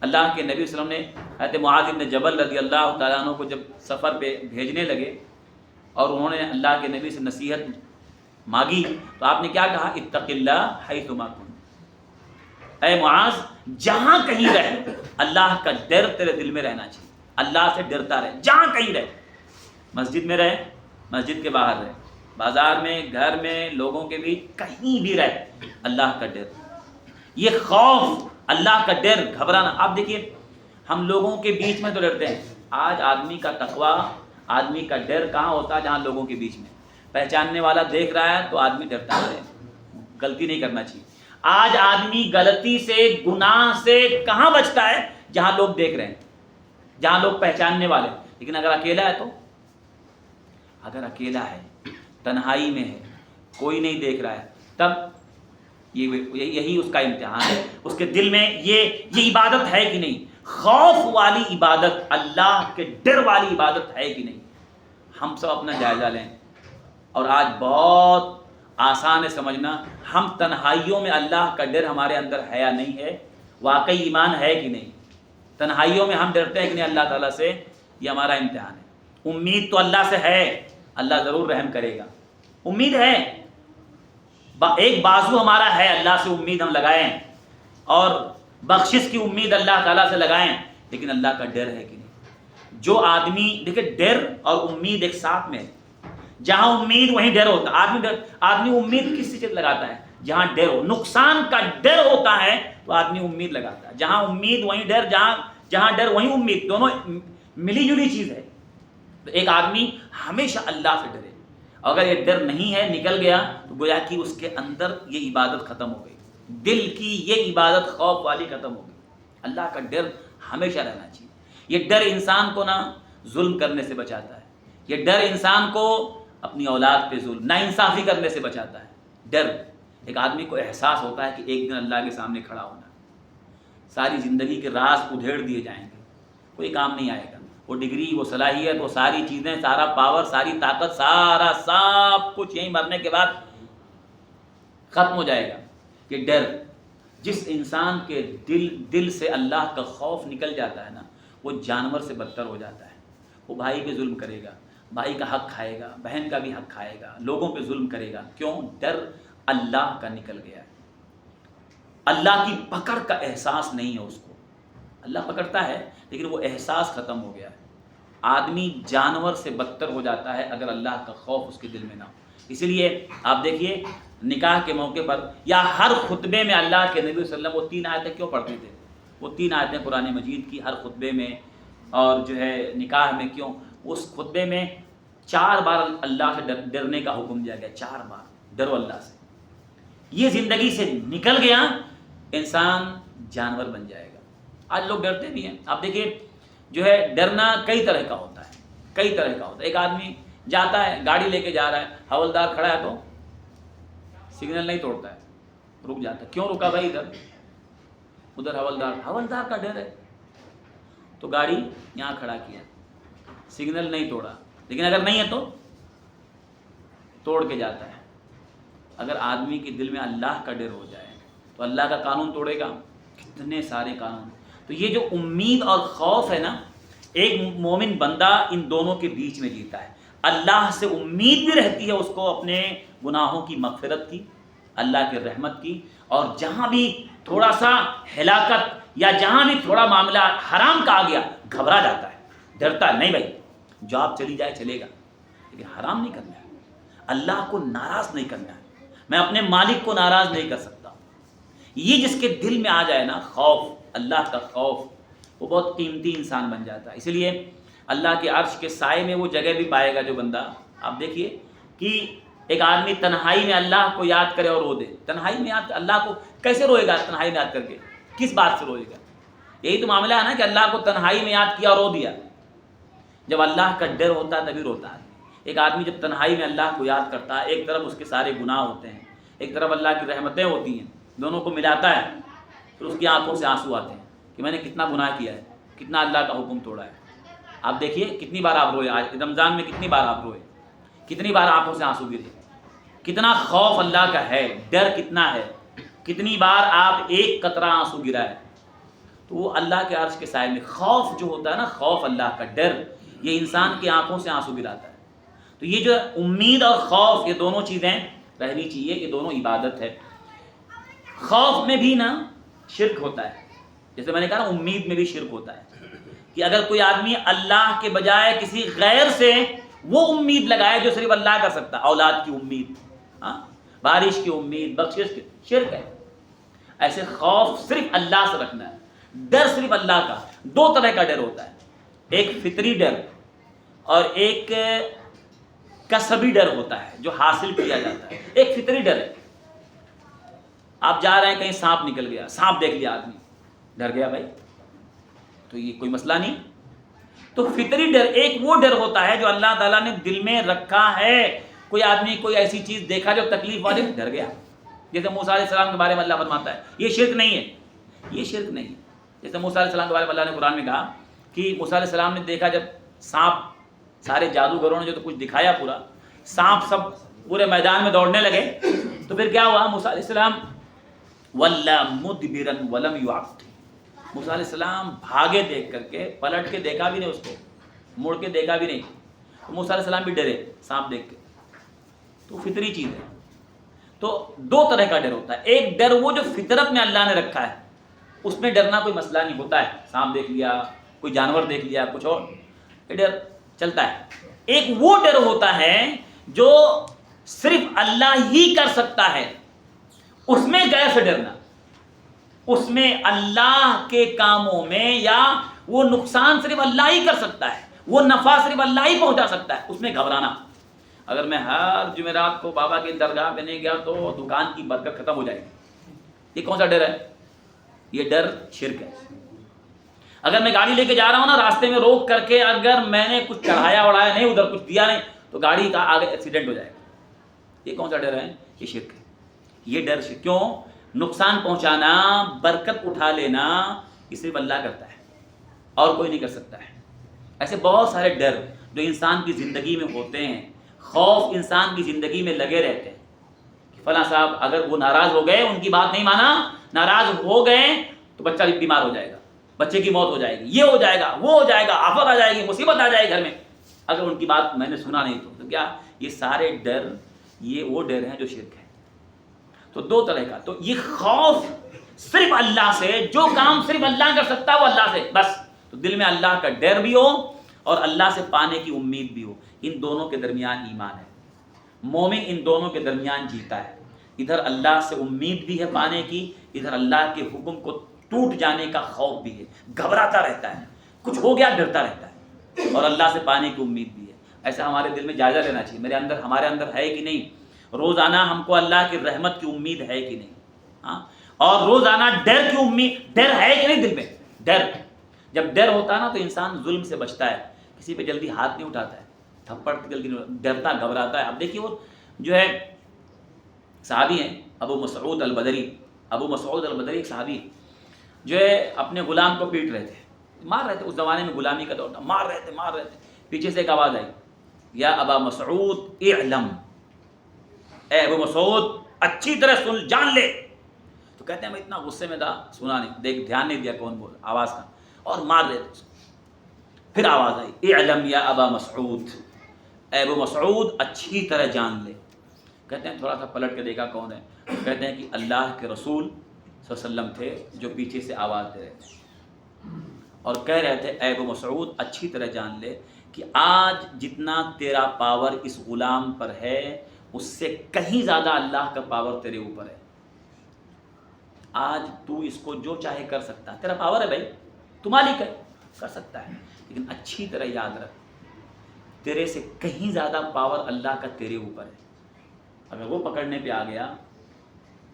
A: اللہ کے نبی صلی اللہ علیہ وسلم نے حضرت معاذ بن جبل رضی اللہ تعالیٰ عنہ کو جب سفر پہ بھیجنے لگے اور انہوں نے اللہ کے نبی سے نصیحت مانگی تو آپ نے کیا کہا؟ اتق اللہ حیثما کنت۔ اے معاذ، جہاں کہیں رہے اللہ کا ڈر تیرے دل میں رہنا چاہیے۔ اللہ سے ڈرتا رہے، جہاں کہیں رہے، مسجد میں رہے، مسجد کے باہر رہے، بازار میں، گھر میں، لوگوں کے بیچ، کہیں بھی رہے، اللہ کا ڈر۔ یہ خوف، اللہ کا ڈر، گھبرانا۔ آپ دیکھیے ہم لوگوں کے بیچ میں تو ڈرتے ہیں، آج آدمی کا تقویٰ، آدمی کا ڈر کہاں ہوتا ہے؟ جہاں لوگوں کے بیچ میں پہچاننے والا دیکھ رہا ہے تو آدمی ڈرتا ہے، غلطی نہیں کرنا چاہیے۔ آج آدمی غلطی سے، گناہ سے کہاں بچتا ہے؟ جہاں لوگ دیکھ رہے ہیں، جہاں لوگ پہچاننے والے۔ لیکن اگر اکیلا ہے تو، اگر اکیلا ہے، تنہائی میں ہے، کوئی نہیں دیکھ رہا ہے، تب یہی اس کا امتحان ہے۔ اس کے دل میں یہ عبادت ہے کہ نہیں؟ خوف والی عبادت، اللہ کے ڈر والی عبادت ہے کہ نہیں؟ ہم سب اپنا جائزہ لیں۔ اور آج بہت آسان ہے سمجھنا. ہم تنہائیوں میں اللہ کا ڈر ہمارے اندر ہے یا نہیں ہے, واقعی ایمان ہے کہ نہیں. تنہائیوں میں ہم ڈرتے ہیں کہ نہیں اللہ تعالیٰ سے, یہ ہمارا امتحان ہے. امید تو اللہ سے ہے, اللہ ضرور رحم کرے گا, امید ہے. ایک بازو ہمارا ہے, اللہ سے امید ہم لگائیں اور بخشش کی امید اللہ تعالیٰ سے لگائیں, لیکن اللہ کا ڈر ہے کہ نہیں. جو آدمی دیکھیں ڈر اور امید ایک ساتھ میں ہے. جہاں امید وہیں ڈر ہوتا ہے. آدمی امید کس چیز لگاتا ہے؟ جہاں ڈر ہو, نقصان کا ڈر ہوتا ہے تو آدمی امید لگاتا ہے. جہاں امید وہیں ڈر, جہاں ڈر وہیں امید, دونوں ملی جلی چیز ہے. تو ایک آدمی ہمیشہ اللہ سے ڈرے. اگر یہ ڈر نہیں ہے, نکل گیا, تو گویا کہ اس کے اندر یہ عبادت ختم ہو گئی, دل کی یہ عبادت خوف والی ختم ہو گئی. اللہ کا ڈر ہمیشہ رہنا چاہیے. یہ ڈر انسان کو نہ ظلم کرنے سے بچاتا ہے, یہ ڈر انسان کو اپنی اولاد پہ ظلم, ناانصافی کرنے سے بچاتا ہے. ڈر ایک آدمی کو احساس ہوتا ہے کہ ایک دن اللہ کے سامنے کھڑا ہونا, ساری زندگی کے راز ادھیڑ دیے جائیں گے, کوئی کام نہیں آئے گا. وہ ڈگری, وہ صلاحیت, وہ ساری چیزیں, سارا پاور, ساری طاقت, سارا سب کچھ یہیں مرنے کے بعد ختم ہو جائے گا. یہ ڈر, جس انسان کے دل سے اللہ کا خوف نکل جاتا ہے نا, وہ جانور سے بدتر ہو جاتا ہے. وہ بھائی پہ ظلم کرے گا, بھائی کا حق کھائے گا, بہن کا بھی حق کھائے گا, لوگوں پہ ظلم کرے گا. کیوں؟ ڈر اللہ کا نکل گیا ہے. اللہ کی پکڑ کا احساس نہیں ہے اس کو. اللہ پکڑتا ہے لیکن وہ احساس ختم ہو گیا ہے. آدمی جانور سے بدتر ہو جاتا ہے اگر اللہ کا خوف اس کے دل میں نہ ہو. اسی لیے آپ دیکھیے نکاح کے موقع پر یا ہر خطبے میں اللہ کے نبی صلی اللہ علیہ وسلم وہ 3 آیتیں کیوں پڑھتے تھے؟ وہ 3 آیتیں قرآن مجید کی ہر خطبے میں اور جو ہے نکاح میں کیوں؟ اس خطبے میں 4 بار اللہ سے ڈرنے کا حکم دیا گیا. 4 بار ڈرو اللہ سے. یہ زندگی سے نکل گیا, انسان جانور بن جائے گا. آج لوگ ڈرتے بھی ہیں. آپ دیکھیے جو ہے ڈرنا کئی طرح کا ہوتا ہے, کئی طرح کا ہوتا ہے. ایک آدمی جاتا ہے, گاڑی لے کے جا رہا ہے, حوالدار کھڑا ہے تو سگنل نہیں توڑتا ہے, رک جاتا ہے. کیوں رکا بھائی؟ ادھر حوالدار کا ڈر ہے تو گاڑی یہاں کھڑا کیا, سگنل نہیں توڑا. لیکن اگر نہیں ہے تو توڑ کے جاتا ہے. اگر آدمی کے دل میں اللہ کا ڈر ہو جائے تو اللہ کا قانون توڑے گا؟ کتنے سارے قانون. تو یہ جو امید اور خوف ہے نا, ایک مومن بندہ ان دونوں کے بیچ میں جیتا ہے. اللہ سے امید بھی رہتی ہے اس کو اپنے گناہوں کی مغفرت کی, اللہ کی رحمت کی, اور جہاں بھی تھوڑا سا ہلاکت یا جہاں بھی تھوڑا معاملہ حرام کا آ گیا گھبرا جاتا ہے, ڈرتا ہے. نہیں بھائی, جاب چلی جائے چلے گا, لیکن حرام نہیں کرنا ہے, اللہ کو ناراض نہیں کرنا ہے, میں اپنے مالک کو ناراض نہیں کر سکتا. یہ جس کے دل میں آ جائے نا خوف, اللہ کا خوف, وہ بہت قیمتی انسان بن جاتا ہے. اس لیے اللہ کے عرش کے سائے میں وہ جگہ بھی پائے گا جو بندہ. آپ دیکھیے کہ ایک آدمی تنہائی میں اللہ کو یاد کرے اور رو دے. تنہائی میں یاد اللہ کو کیسے روئے گا؟ تنہائی میں یاد کر کے کس بات سے روئے گا؟ یہی تو معاملہ ہے نا کہ اللہ کو تنہائی میں یاد کیا اور رو دیا. جب اللہ کا ڈر ہوتا ہے تبھی روتا ہے. ایک آدمی جب تنہائی میں اللہ کو یاد کرتا ہے, ایک طرف اس کے سارے گناہ ہوتے ہیں, ایک طرف اللہ کی رحمتیں ہوتی ہیں, دونوں کو ملاتا ہے, پھر اس کی آنکھوں سے آنسو آتے ہیں کہ میں نے کتنا گناہ کیا ہے, کتنا اللہ کا حکم توڑا ہے. آپ دیکھیے کتنی بار آپ روئے, آج رمضان میں کتنی بار آپ روئے, کتنی بار آنکھوں سے آنسو گرے, کتنا خوف اللہ کا ہے, ڈر کتنا ہے, کتنی بار آپ ایک قطرہ آنسو گرا ہے. تو وہ اللہ کے عرش کے سائے میں خوف جو ہوتا ہے نا, خوف اللہ کا, ڈر, یہ انسان کی آنکھوں سے آنسو گراتا ہے. تو یہ جو امید اور خوف, یہ دونوں چیزیں رہنی چاہیے, یہ دونوں عبادت ہے. خوف میں بھی نا شرک ہوتا ہے, جیسے میں نے کہا نا امید میں بھی شرک ہوتا ہے, کہ اگر کوئی آدمی اللہ کے بجائے کسی غیر سے وہ امید لگائے جو صرف اللہ کر سکتا, اولاد کی امید, بارش کی امید, بخشش کی, شرک ہے. ایسے خوف صرف اللہ سے رکھنا ہے, ڈر صرف اللہ کا. 2 طرح کا ڈر ہوتا ہے, ایک فطری ڈر اور ایک کسبی ڈر ہوتا ہے جو حاصل کیا جاتا ہے. ایک فطری ڈر ہے, آپ جا رہے ہیں کہیں سانپ نکل گیا, سانپ دیکھ لیا آدمی, ڈر گیا بھائی, تو یہ کوئی مسئلہ نہیں. تو فطری ڈر ایک وہ ڈر ہوتا ہے جو اللہ تعالیٰ نے دل میں رکھا ہے. کوئی آدمی کوئی ایسی چیز دیکھا جو تکلیف والی, ڈر گیا. جیسے موسیٰ علیہ السلام کے بارے میں اللہ فرماتا ہے یہ شرک نہیں ہے, یہ شرک نہیں ہے. جیسے موسیٰ علیہ السلام کے بارے میں اللہ نے قرآن میں کہا کہ موسیٰ علیہ السلام نے دیکھا جب سانپ, سارے جادوگروں نے جو تو کچھ دکھایا پورا, سانپ سب پورے میدان میں دوڑنے لگے تو پھر کیا ہوا؟ موسیٰ علیہ السلام وَلَّا مُدْبِرًا وَلَمْ يُعَقِّبْ، موسیٰ علیہ السلام بھاگے دیکھ کر کے، پلٹ کے دیکھا بھی نہیں، اس کو مڑ کے دیکھا بھی نہیں. تو موسیٰ علیہ السلام بھی ڈرے سانپ دیکھ کے. تو فطری چیز ہے. تو دو طرح کا ڈر ہوتا ہے. ایک ڈر وہ جو فطرت میں اللہ نے رکھا ہے، اس میں ڈرنا کوئی مسئلہ نہیں ہوتا ہے، سانپ دیکھ لیا، کوئی جانور دیکھ لیا، کچھ اور، یہ ڈر چلتا ہے. ایک وہ ڈر ہوتا ہے جو صرف اللہ ہی کر سکتا ہے، اس میں غیر سے ڈرنا، اس میں اللہ کے کاموں میں یا وہ نقصان صرف اللہ ہی کر سکتا ہے، وہ نفع صرف اللہ ہی پہنچا سکتا ہے، اس میں گھبرانا. اگر میں ہر جمعرات کو بابا کی درگاہ پہ نہیں گیا تو دکان کی برکت ختم ہو جائے گی. یہ کون سا ڈر ہے؟ یہ ڈر شرک ہے. اگر میں گاڑی لے کے جا رہا ہوں نا، راستے میں روک کر کے اگر میں نے کچھ چڑھایا اڑایا نہیں، ادھر کچھ دیا نہیں، تو گاڑی کا آگے ایکسیڈنٹ ہو جائے گا. یہ کون سا ڈر ہے؟ یہ شرک ہے. یہ ڈر شرک. کیوں؟ نقصان پہنچانا، برکت اٹھا لینا، یہ صرف اللہ کرتا ہے اور کوئی نہیں کر سکتا ہے. ایسے بہت سارے ڈر جو انسان کی زندگی میں ہوتے ہیں، خوف انسان کی زندگی میں لگے رہتے ہیں. فلاں صاحب اگر وہ ناراض ہو گئے، ان کی بات نہیں مانا، ناراض ہو گئے تو بچہ بھی بیمار ہو جائے گا، بچے کی موت ہو جائے گی، یہ ہو جائے گا، وہ ہو جائے گا، آفت آ جائے گی، مصیبت آ جائے گی گھر میں، اگر ان کی بات میں نے سنا نہیں تو کیا؟ یہ سارے ڈر یہ وہ ڈر ہیں جو شرک ہے. تو دو طرح کا. تو یہ خوف صرف اللہ سے، جو کام صرف اللہ کر سکتا ہے وہ اللہ سے بس. تو دل میں اللہ کا ڈر بھی ہو اور اللہ سے پانے کی امید بھی ہو. ان دونوں کے درمیان ایمان ہے. مومن ان دونوں کے درمیان جیتا ہے. ادھر اللہ سے امید بھی ہے پانے کی، ادھر اللہ کے حکم کو ٹوٹ جانے کا خوف بھی ہے، گھبراتا رہتا ہے، کچھ ہو گیا ڈرتا رہتا ہے، اور اللہ سے پانے کی امید بھی ہے. ایسا ہمارے دل میں جائزہ لینا چاہیے، ہمارے اندر ہے کہ نہیں؟ روزانہ ہم کو اللہ کی رحمت کی امید ہے کہ نہیں؟ ہاں. اور روزانہ ڈر کی امید، ڈر ہے کہ نہیں دل میں؟ ڈر. جب ڈر ہوتا ہے نا تو انسان ظلم سے بچتا ہے، کسی پہ جلدی ہاتھ نہیں اٹھاتا ہے، تھپڑ جلدی نہیں، ڈرتا گھبراتا ہے. اب دیکھیے وہ جو ہے صحابی ہیں ابو مسعود البدری. ابو مسعود البدری ایک صحابی جو ہے اپنے غلام کو پیٹ رہے تھے، مار رہے تھے. اس زمانے میں غلامی کا دور تھا، مار رہے تھے. پیچھے سے ایک آواز آئی، یا ابا مسعود اعلم، اے ابو مسعود اچھی طرح سن، جان لے. تو کہتے ہیں میں اتنا غصے میں تھا، سنا نہیں، دھیان نہیں دیا کون بول آواز کا، اور مار رہے تھے. پھر آواز آئی، اعلم یا ابا مسعود، اے ابو مسعود اچھی طرح جان لے. کہتے ہیں تھوڑا سا پلٹ کے دیکھا کون ہے، کہتے ہیں کہ اللہ کے رسول صلی اللہ علیہ وسلم تھے جو پیچھے سے آواز دے رہے تھے اور کہہ رہے تھے، اے ابو مسعود اچھی طرح جان لے کہ آج جتنا تیرا پاور اس غلام پر ہے، اس سے کہیں زیادہ اللہ کا پاور تیرے اوپر ہے. آج تو اس کو جو چاہے کر سکتا ہے، تیرا پاور ہے بھائی، تو مالک ہے، کر سکتا ہے، لیکن اچھی طرح یاد رکھ تیرے سے کہیں زیادہ پاور اللہ کا تیرے اوپر ہے. اگر وہ پکڑنے پہ آ گیا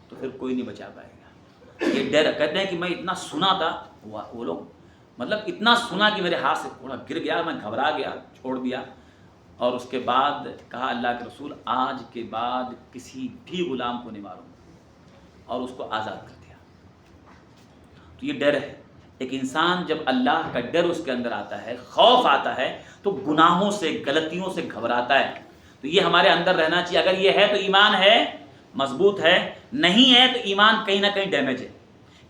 A: تو پھر کوئی نہیں بچا پائے گا. یہ ڈر. کہتے ہیں کہ میں اتنا سنا تھا، وہ لوگ مطلب اتنا سنا کہ میرے ہاتھ سے تھوڑا گر گیا، میں گھبرا گیا، چھوڑ دیا. اور اس کے بعد کہا اللہ کے رسول آج کے بعد کسی بھی غلام کو نہیں ماروں گا، اور اس کو آزاد کر دیا. تو یہ ڈر ہے. ایک انسان جب اللہ کا ڈر اس کے اندر آتا ہے، خوف آتا ہے، تو گناہوں سے، غلطیوں سے گھبراتا ہے. تو یہ ہمارے اندر رہنا چاہیے. اگر یہ ہے تو ایمان ہے، مضبوط ہے. نہیں ہے تو ایمان کہیں نہ کہیں ڈیمیج ہے.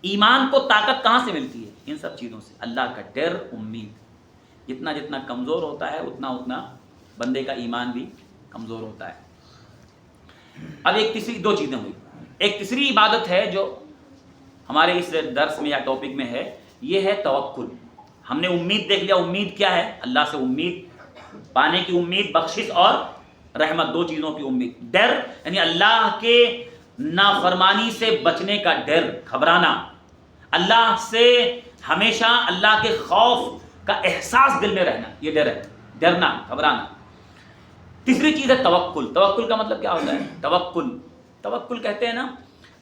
A: ایمان کو طاقت کہاں سے ملتی ہے؟ ان سب چیزوں سے. اللہ کا ڈر، امید. جتنا جتنا کمزور ہوتا ہے اتنا اتنا بندے کا ایمان بھی کمزور ہوتا ہے. اب ایک تیسری، دو چیزیں ہوئی. ایک تیسری عبادت ہے جو ہمارے اس درس میں یا ٹاپک میں ہے، یہ ہے توکل. ہم نے امید دیکھ لیا. امید کیا ہے؟ اللہ سے امید پانے کی امید، بخشش اور رحمت، دو چیزوں کی امید. ڈر یعنی اللہ کے نافرمانی سے بچنے کا ڈر، گھبرانا. اللہ سے ہمیشہ اللہ کے خوف کا احساس دل میں رہنا، یہ ڈر ہے، ڈرنا، گھبرانا. تیسری چیز ہے توکل. توکل کا مطلب کیا ہوتا ہے؟ توکل کہتے ہیں نا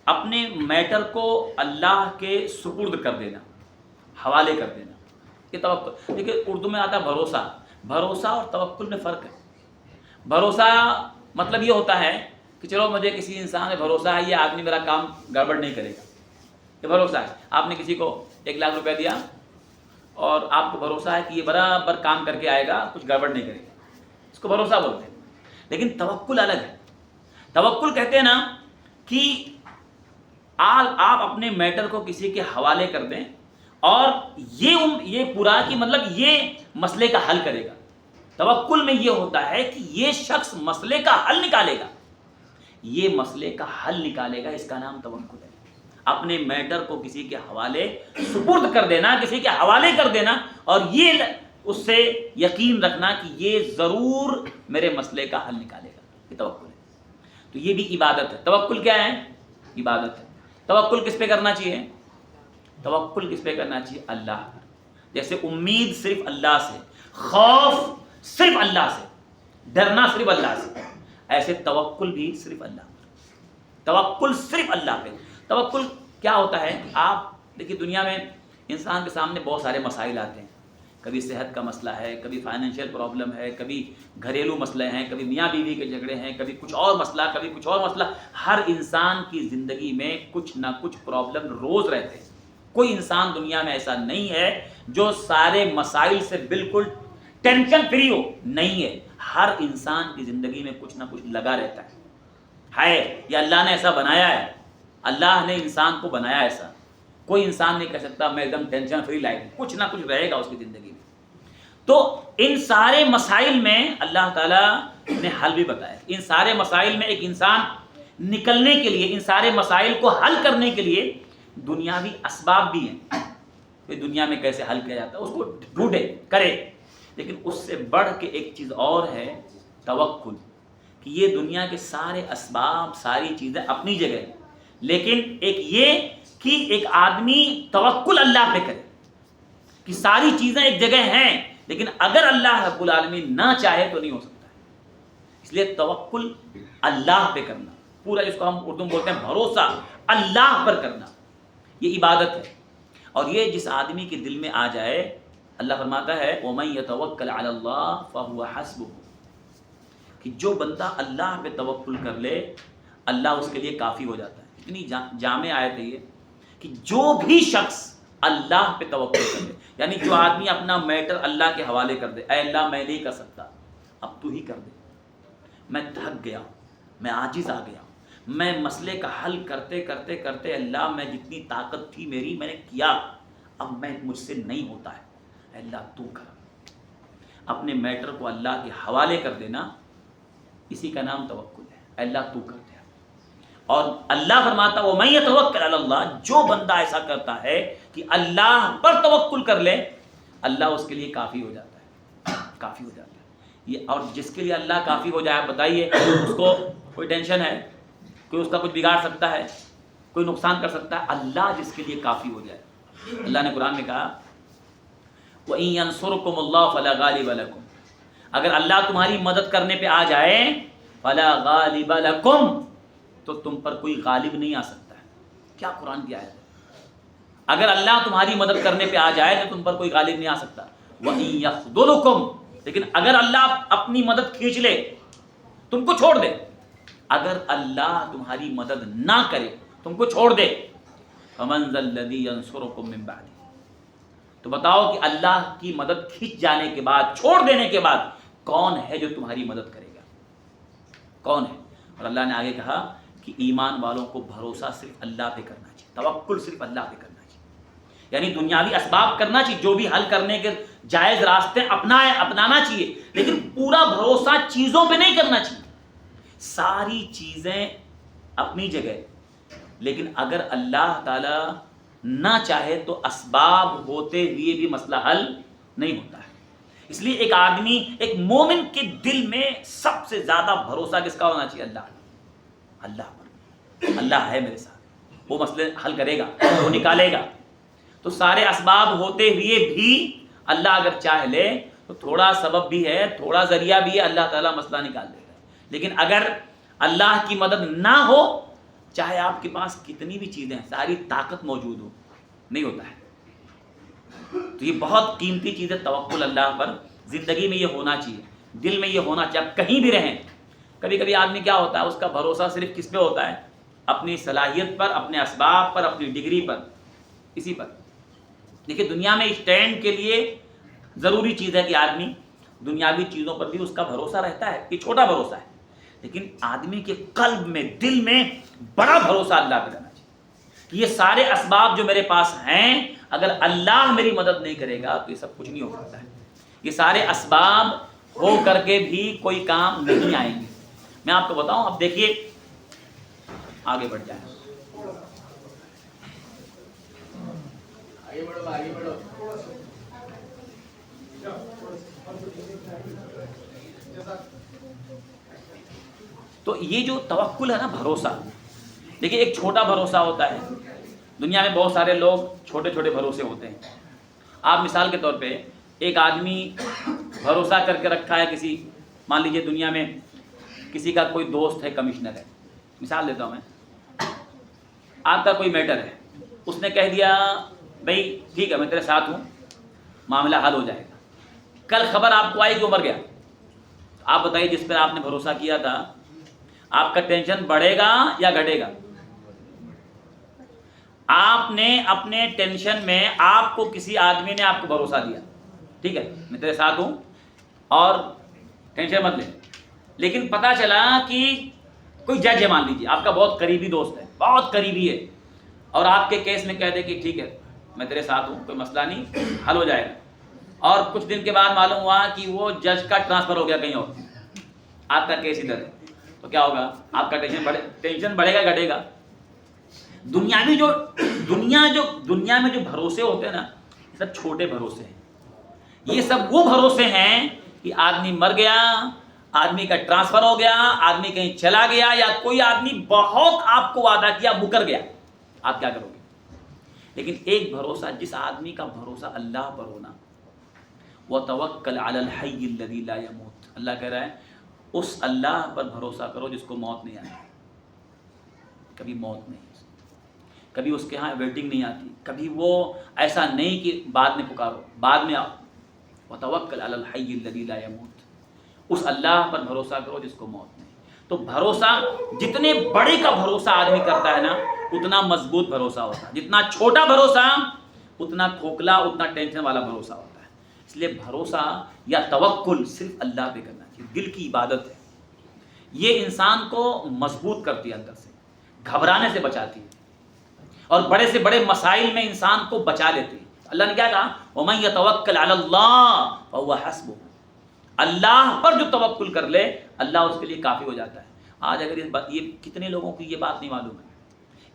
A: اپنے میٹر کو اللہ کے سپرد کر دینا، حوالے کر دینا. یہ توکل. دیکھیے اردو میں آتا ہے بھروسہ. بھروسہ اور توکل میں فرق ہے. بھروسہ مطلب یہ ہوتا ہے کہ چلو مجھے کسی انسان میں بھروسہ ہے، یہ آدمی میرا کام گڑبڑ نہیں کرے گا، یہ بھروسہ ہے. آپ نے کسی کو 1 لاکھ روپے دیا اور آپ کو بھروسہ ہے کہ یہ برابر کام کر کے آئے گا، کچھ گڑبڑ نہیں کرے گا، اس کو بھروسہ بولتے ہیں. لیکن توکل الگ ہے. توکل کہتے ہیں نا کہ آپ اپنے میٹر کو کسی کے حوالے کر دیں اور یہ پورا کہ مطلب یہ مسئلے کا حل کرے گا. توکل میں یہ ہوتا ہے کہ یہ شخص مسئلے کا حل نکالے گا، یہ مسئلے کا حل نکالے گا، اس کا نام توکل ہے. اپنے میٹر کو کسی کے حوالے سپرد کر دینا، کسی کے حوالے کر دینا، اور یہ اس سے یقین رکھنا کہ یہ ضرور میرے مسئلے کا حل نکالے گا، یہ توکل ہے. تو یہ بھی عبادت ہے. توکل کیا ہے؟ عبادت ہے. توکل کس پہ کرنا چاہیے؟ توکل کس پہ کرنا چاہیے؟ اللہ پر. جیسے امید صرف اللہ سے، خوف صرف اللہ سے، ڈرنا صرف اللہ سے، ایسے توکل بھی صرف اللہ پر. توکل صرف اللہ پہ. توکل کیا ہوتا ہے؟ آپ دیکھیے دنیا میں انسان کے سامنے بہت سارے مسائل آتے ہیں. کبھی صحت کا مسئلہ ہے، کبھی فائنینشیل پرابلم ہے، کبھی گھریلو مسئلے ہیں، کبھی میاں بیوی کے جھگڑے ہیں، کبھی کچھ اور مسئلہ، کبھی کچھ اور مسئلہ. ہر انسان کی زندگی میں کچھ نہ کچھ پرابلم روز رہتے ہیں. کوئی انسان دنیا میں ایسا نہیں ہے جو سارے مسائل سے بالکل ٹینشن فری ہو. نہیں ہے. ہر انسان کی زندگی میں کچھ نہ کچھ لگا رہتا ہے. یہ اللہ نے ایسا بنایا ہے. اللہ نے انسان کو بنایا ایسا. کوئی انسان نہیں کہہ سکتا میں ایک دم ٹینشن فری لائف. کچھ نہ کچھ رہے گا اس کی زندگی میں. تو ان سارے مسائل میں اللہ تعالیٰ نے حل بھی بتایا. ان سارے مسائل میں ایک انسان نکلنے کے لیے، ان سارے مسائل کو حل کرنے کے لیے دنیاوی اسباب بھی ہیں کہ دنیا میں کیسے حل کیا جاتا ہے، اس کو ڈھونڈے کرے. لیکن اس سے بڑھ کے ایک چیز اور ہے، توکل. کہ یہ دنیا کے سارے اسباب، ساری چیزیں اپنی جگہ ہیں، لیکن ایک یہ کہ ایک آدمی توکل اللہ پہ کرے کہ ساری چیزیں ایک جگہ ہیں، لیکن اگر اللہ رب العالمین نہ چاہے تو نہیں ہو سکتا. اس لیے توکل اللہ پہ کرنا، پورا جس کو ہم اردو میں بولتے ہیں بھروسہ اللہ پر کرنا، یہ عبادت ہے. اور یہ جس آدمی کے دل میں آ جائے، اللہ فرماتا ہے وَمَن يَتَوَكَّلْ عَلَى اللَّهِ فَهُوَ حَسْبُهُ، کہ جو بندہ اللہ پہ توکل کر لے اللہ اس کے لیے کافی ہو جاتا ہے. اتنی جامع آیت ہے یہ کہ جو بھی شخص اللہ پہ توکل کر لے، یعنی جو آدمی اپنا میٹر اللہ کے حوالے کر دے، اے اللہ میں نہیں کر سکتا، اب تو ہی کر دے. میں تھک گیا ہوں، میں عاجز آ گیا ہوں، میں مسئلے کا حل کرتے کرتے کرتے اللہ میں جتنی طاقت تھی میری میں نے کیا، اب میں مجھ سے نہیں ہوتا ہے، اے اللہ تو کر. اپنے میٹر کو اللہ کے حوالے کر دینا، اسی کا نام توکل ہے. اے اللہ تو کر دے. اور اللہ فرماتا ہے وَمَن يَتَوَكَّلْ عَلَى اللَّهِ، جو بندہ ایسا کرتا ہے کہ اللہ پر توکل کر لے، اللہ اس کے لیے کافی ہو جاتا ہے، کافی ہو جاتا ہے. یہ اور جس کے لیے اللہ کافی ہو جائے، بتائیے اس کو کوئی ٹینشن ہے؟ کوئی اس کا کچھ بگاڑ سکتا ہے؟ کوئی نقصان کر سکتا ہے؟ اللہ جس کے لیے کافی ہو جائے. اللہ نے قرآن میں کہا وَإِن يَنصُرْكُمُ اللَّهُ فَلَا غَالِبَ لَكُمْ، اگر اللہ تمہاری مدد کرنے پہ آ جائے، فَلَا غَالِبَ لَكُمْ، تو تم پر کوئی غالب نہیں آ سکتا ہے. کیا قرآن کی آیت ہے؟ اگر اللہ تمہاری مدد کرنے پہ آ جائے تو تم پر کوئی غالب نہیں آ سکتا. وَإِن يَخْذُلْكُمْ، لیکن اگر اللہ اپنی مدد کھینچ لے، تم کو چھوڑ دے، اگر اللہ تمہاری مدد نہ کرے، تم کو چھوڑ دے، فَمَنْ ذَا الَّذِي يَنْصُرُكُم مِّن بَعْدِهِ، تو بتاؤ کہ اللہ کی مدد کھینچ جانے کے بعد، چھوڑ دینے کے بعد کون ہے جو تمہاری مدد کرے گا؟ کون ہے؟ اور اللہ نے آگے کہا کہ ایمان والوں کو بھروسہ صرف اللہ پہ کرنا چاہیے، توکل صرف اللہ پہ کرنا چاہیے. یعنی دنیاوی اسباب کرنا چاہیے، جو بھی حل کرنے کے جائز راستے اپنانا چاہیے، لیکن پورا بھروسہ چیزوں پہ نہیں کرنا چاہیے. ساری چیزیں اپنی جگہ، لیکن اگر اللہ تعالی نہ چاہے تو اسباب ہوتے ہوئے بھی مسئلہ حل نہیں ہوتا ہے. اس لیے ایک آدمی، ایک مومن کے دل میں سب سے زیادہ بھروسہ کس کا ہونا چاہیے؟ اللہ پر. اللہ ہے میرے ساتھ، وہ مسئلے حل کرے گا، وہ نکالے گا. تو سارے اسباب ہوتے ہوئے بھی اللہ اگر چاہ لے تو تھوڑا سبب بھی ہے، تھوڑا ذریعہ بھی ہے، اللہ تعالیٰ مسئلہ نکال دے گا. لیکن اگر اللہ کی مدد نہ ہو، چاہے آپ کے پاس کتنی بھی چیزیں ہیں، ساری طاقت موجود ہو، نہیں ہوتا ہے. تو یہ بہت قیمتی چیز ہے توکل اللہ پر. زندگی میں یہ ہونا چاہیے، دل میں یہ ہونا چاہیے. آپ کہیں بھی رہیں، کبھی کبھی آدمی کیا ہوتا ہے، اس کا بھروسہ صرف کس پہ ہوتا ہے؟ اپنی صلاحیت پر، اپنے اسباب پر، اپنی ڈگری پر، اسی پر. دیکھیے دنیا میں اسٹینڈ کے لیے ضروری چیز ہے کہ آدمی دنیاوی چیزوں پر بھی اس کا بھروسہ رہتا ہے. یہ چھوٹا بھروسہ ہے، لیکن آدمی کے قلب میں، دل میں بڑا بھروسہ اللہ پہ رہنا چاہیے کہ یہ سارے اسباب جو میرے پاس ہیں، اگر اللہ میری مدد نہیں کرے گا تو یہ سب کچھ نہیں ہو سکتا ہے. یہ سارے اسباب ہو کر کے بھی کوئی کام نہیں آئیں گے. میں آپ کو بتاؤں، اب دیکھیے، آگے بڑھ جائیں. تو یہ جو توکل ہے نا، بھروسہ، دیکھیے ایک چھوٹا بھروسہ ہوتا ہے. دنیا میں بہت سارے لوگ چھوٹے چھوٹے بھروسے ہوتے ہیں. آپ مثال کے طور پہ ایک آدمی بھروسہ کر کے رکھا ہے کسی، مان لیجیے دنیا میں کسی کا کوئی دوست ہے کمشنر ہے، مثال دیتا ہوں میں، آپ کا کوئی میٹر ہے، اس نے کہہ دیا بھائی ٹھیک ہے میں تیرے ساتھ ہوں، معاملہ حل ہو جائے گا. کل خبر آپ کو آئی کہ وہ مر گیا. آپ بتائیے جس پر آپ نے بھروسہ کیا تھا، آپ کا ٹینشن بڑھے گا یا گھٹے گا؟ آپ نے اپنے ٹینشن میں، آپ کو کسی آدمی نے آپ کو بھروسہ دیا، ٹھیک ہے میں تیرے ساتھ ہوں اور ٹینشن مت لے، لیکن پتا چلا کہ کوئی جج ہے، مان لیجیے آپ کا بہت قریبی دوست ہے، بہت قریبی ہے، اور آپ کے کیس میں کہہ دے کہ ٹھیک ہے میں تیرے ساتھ ہوں، کوئی مسئلہ نہیں، حل ہو جائے گا. اور کچھ دن کے بعد معلوم ہوا کہ وہ جج کا ٹرانسفر ہو گیا کہیں اور، آپ کا کیس ادھر ہے، تو کیا ہوگا؟ آپ کا ٹینشن بڑھے گا گھٹے گا؟ دنیا میں جو بھروسے ہوتے ہیں نا، یہ سب چھوٹے بھروسے ہیں. یہ سب وہ بھروسے ہیں کہ آدمی مر گیا، آدمی کا ٹرانسفر ہو گیا، آدمی کہیں چلا گیا، یا کوئی آدمی بہت آپ کو وعدہ کیا مکر گیا، آپ کیا کرو گے؟ لیکن ایک بھروسہ، جس آدمی کا بھروسہ اللہ پر ہونا، وَتَوَكَّلْ عَلَى الْحَيِّ الَّذِي لَا يَمُوتُ، اللہ کہہ رہا ہے اس اللہ پر بھروسہ کرو جس کو موت نہیں آتی. کبھی موت نہیں، کبھی اس کے ہاں ویٹنگ نہیں آتی، کبھی وہ ایسا نہیں کہ بعد میں پکارو، بعد میں آؤ. وَتَوَكَّلْ عَلَى الْحَيِّ الَّذِي لَا يَمُوتُ، اس اللہ پر بھروسہ کرو جس کو موت نہیں. تو بھروسہ، جتنے بڑے کا بھروسہ آدمی کرتا ہے نا، اتنا مضبوط بھروسہ ہوتا ہے. جتنا چھوٹا بھروسہ، اتنا کھوکھلا، اتنا ٹینشن والا بھروسہ ہوتا ہے. اس لیے بھروسہ یا توکل صرف اللہ پہ کرنا چاہیے. دل کی عبادت ہے، یہ انسان کو مضبوط کرتی ہے، اندر سے گھبرانے سے بچاتی ہے، اور بڑے سے بڑے مسائل میں انسان کو بچا لیتی ہے. اللہ نے کیا کہا؟ وَمَن يَتَوَكَّلْ عَلَى اللَّهِ فَهُوَ حَسْبُهُ، اللہ پر جو توکل کر لے اللہ اس کے لیے کافی ہو جاتا ہے. آج اگر یہ کتنے لوگوں کو یہ بات نہیں معلوم ہے،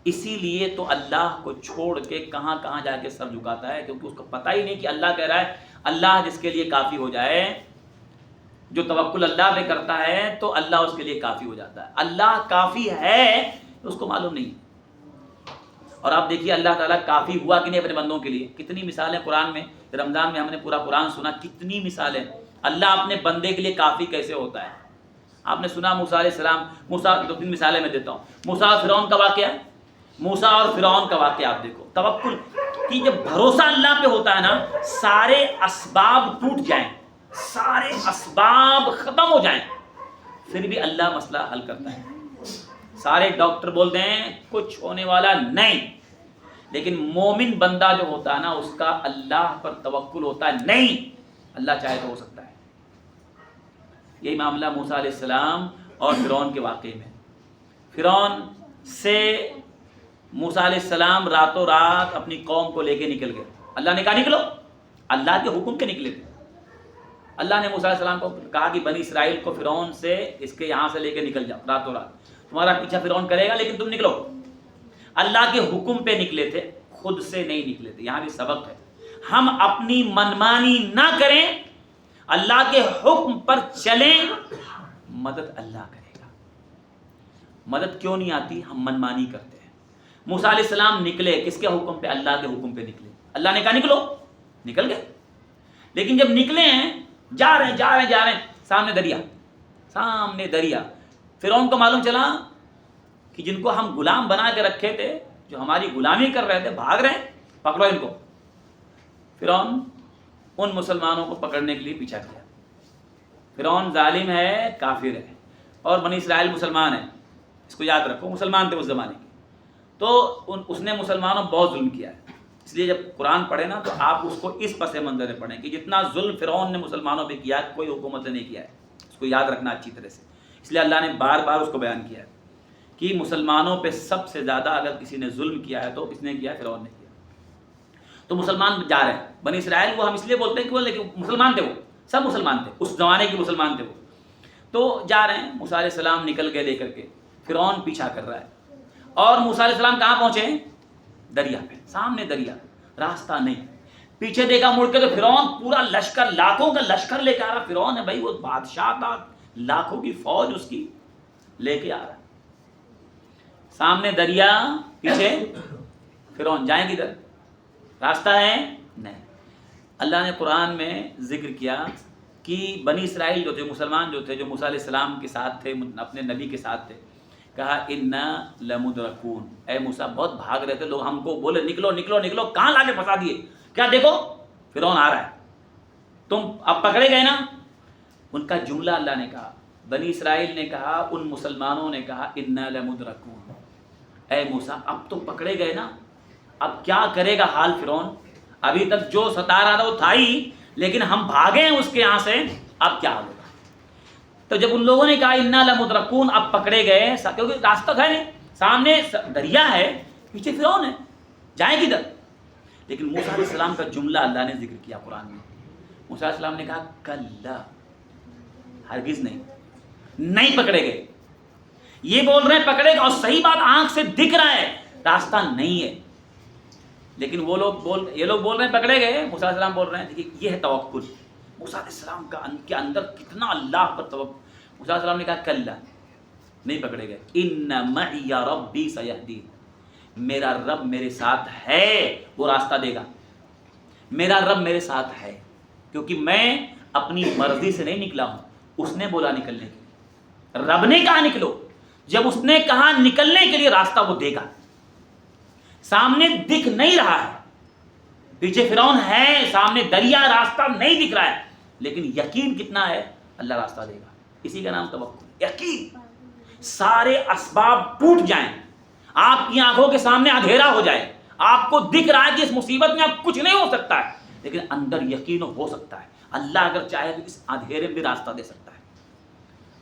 A: اسی لیے تو اللہ کو چھوڑ کے کہاں کہاں جا کے سر جھکاتا ہے، کیونکہ اس کو پتہ ہی نہیں کہ اللہ کہہ رہا ہے اللہ جس کے لیے کافی ہو جائے، جو توکل اللہ پہ کرتا ہے تو اللہ اس کے لیے کافی ہو جاتا ہے. اللہ کافی ہے اس کو معلوم نہیں. اور آپ دیکھیے اللہ تعالیٰ کافی ہوا کہ نہیں اپنے بندوں کے لیے. کتنی مثالیں قرآن میں، رمضان میں ہم نے پورا قرآن سنا، کتنی مثالیں اللہ اپنے بندے کے لیے کافی کیسے ہوتا ہے. آپ نے سنا موسیٰ علیہ السلام، موسیٰ، 2-3 مثالیں میں دیتا ہوں. موسیٰ اور فرعون کا واقعہ، موسیٰ اور فرعون کا واقعہ آپ دیکھو. توکل کہ جب بھروسہ اللہ پہ ہوتا ہے نا، سارے اسباب ٹوٹ جائیں، سارے اسباب ختم ہو جائیں، پھر بھی اللہ مسئلہ حل کرتا ہے. سارے ڈاکٹر بولتے ہیں کچھ ہونے والا نہیں، لیکن مومن بندہ جو ہوتا ہے نا، اس کا اللہ پر توکل ہوتا ہے، نہیں اللہ چاہے تو ہو سکتا ہے. یہی معاملہ موسیٰ علیہ السلام اور فرعون کے واقعے میں. فرعون سے موسیٰ علیہ السلام راتوں رات اپنی قوم کو لے کے نکل گئے. اللہ نے کہا نکلو، اللہ کے حکم کے نکلے تھے. اللہ نے موسیٰ علیہ السلام کو کہا کہ بنی اسرائیل کو فرعون سے، اس کے یہاں سے لے کے نکل جاؤ راتوں رات، تمہارا پیچھا فرعون کرے گا لیکن تم نکلو. اللہ کے حکم پہ نکلے تھے، خود سے نہیں نکلے تھے. یہاں بھی سبق ہے، ہم اپنی منمانی نہ کریں، اللہ کے حکم پر چلیں، مدد اللہ کرے گا. مدد کیوں نہیں آتی؟ ہم منمانی کرتے ہیں. موسیٰ علیہ السلام نکلے کس کے حکم پہ؟ اللہ کے حکم پہ نکلے. اللہ نے کہا نکلو، نکل گئے. لیکن جب نکلے ہیں، جا رہے ہیں، سامنے دریا. فرعون کو معلوم چلا کہ جن کو ہم غلام بنا کے رکھے تھے، جو ہماری غلامی کر رہے تھے، بھاگ رہے ہیں، پکڑو ان کو. فرعون ان مسلمانوں کو پکڑنے کے لیے پیچھا کیا. فرعون ظالم ہے، کافر ہے، اور بنی اسرائیل مسلمان ہیں. اس کو یاد رکھو، مسلمان تھے اس زمانے کے. تو اس نے مسلمانوں بہت ظلم کیا ہے. اس لیے جب قرآن پڑھے نا تو آپ اس کو اس پس منظر میں پڑھیں کہ جتنا ظلم فرعون نے مسلمانوں پہ کیا کوئی حکومت نے نہیں کیا ہے. اس کو یاد رکھنا اچھی طرح سے. اس لیے اللہ نے بار بار اس کو بیان کیا ہے کہ مسلمانوں پہ سب سے زیادہ اگر کسی نے ظلم کیا ہے تو کس نے کیا؟ فرعون نے کیا. تو مسلمان جا رہے ہیں بنی اسرائیل کو ہم اس لیے بولتے ہیں کہ وہ لیکن مسلمان تھے، وہ سب مسلمان تھے، اس زمانے کے مسلمان تھے وہ. تو جا رہے ہیں، موسیٰ علیہ السلام نکل گئے لے کر کے، فرعون پیچھا کر رہا ہے. اور موسیٰ علیہ السلام کہاں پہنچے ہیں؟ دریا پہ، سامنے دریا، راستہ نہیں. پیچھے دیکھا مڑ کے تو فرعون پورا لشکر، لاکھوں کا لشکر لے کے آ رہا. فرعون ہے بھائی، وہ بادشاہ تھا، لاکھوں کی فوج اس کی لے کے آ رہا. سامنے دریا، پیچھے فرعون، جائیں کدھر؟ راستہ ہے نہیں. اللہ نے قرآن میں ذکر کیا کہ بنی اسرائیل جو تھے، مسلمان جو تھے، جو موسیٰ علیہ السلام کے ساتھ تھے، اپنے نبی کے ساتھ تھے، کہا انا لمدرکون، اے موسیٰ بہت بھاگ رہے تھے لوگ، ہم کو بولے نکلو نکلو نکلو، کہاں لا کے پھنسا دیے؟ کیا دیکھو فرعون آ رہا ہے، تم اب پکڑے گئے نا. ان کا جملہ اللہ نے کہا، بنی اسرائیل نے کہا، ان مسلمانوں نے کہا انا لمدرکون، اے موسیٰ اب تو پکڑے گئے نا، اب کیا کرے گا حال فرعون؟ ابھی تک جو ستا رہا تھا وہ تھا ہی، لیکن ہم بھاگے ہیں اس کے یہاں سے، اب کیا ہوگا؟ تو جب ان لوگوں نے کہا انا لمدرکون، اب پکڑے گئے، کیونکہ راستہ تھا نہیں، سامنے دریا ہے، پیچھے فرعون ہے، جائیں کدھر؟ لیکن موسیٰ علیہ السلام کا جملہ اللہ نے ذکر کیا قرآن میں. موسیٰ علیہ السلام نے کہا کلا، ہرگز نہیں، نہیں پکڑے گئے. یہ بول رہے ہیں پکڑے گا، اور صحیح بات آنکھ سے دکھ رہا ہے راستہ نہیں ہے، لیکن وہ لوگ یہ لوگ بول رہے ہیں پکڑے گئے، موسیٰ علیہ السلام بول رہے ہیں. دیکھیے یہ ہے توکل. موسیٰ علیہ السلام کا کے اندر کتنا اللہ پر توکل. موسیٰ علیہ السلام نے کہا کلا، نہیں پکڑے گئے. ان معی ربی سیہدین، میرا رب میرے ساتھ ہے، وہ راستہ دے گا. میرا رب میرے ساتھ ہے، کیونکہ میں اپنی مرضی سے نہیں نکلا ہوں، اس نے بولا نکلنے کے لیے. رب نے کہا نکلو، جب اس نے کہا نکلنے کے لیے راستہ وہ دے گا. سامنے دکھ نہیں رہا ہے، پیچھے فرعون ہے، سامنے دریا، راستہ نہیں دکھ رہا ہے، لیکن یقین کتنا ہے اللہ راستہ دے گا. اسی کا نام توکل، یقین. سارے اسباب ٹوٹ جائیں، آپ کی آنکھوں کے سامنے اندھیرا ہو جائے، آپ کو دکھ رہا ہے کہ اس مصیبت میں اب کچھ نہیں ہو سکتا ہے، لیکن اندر یقین ہو سکتا ہے اللہ اگر چاہے تو اس اندھیرے میں بھی راستہ دے سکتا ہے.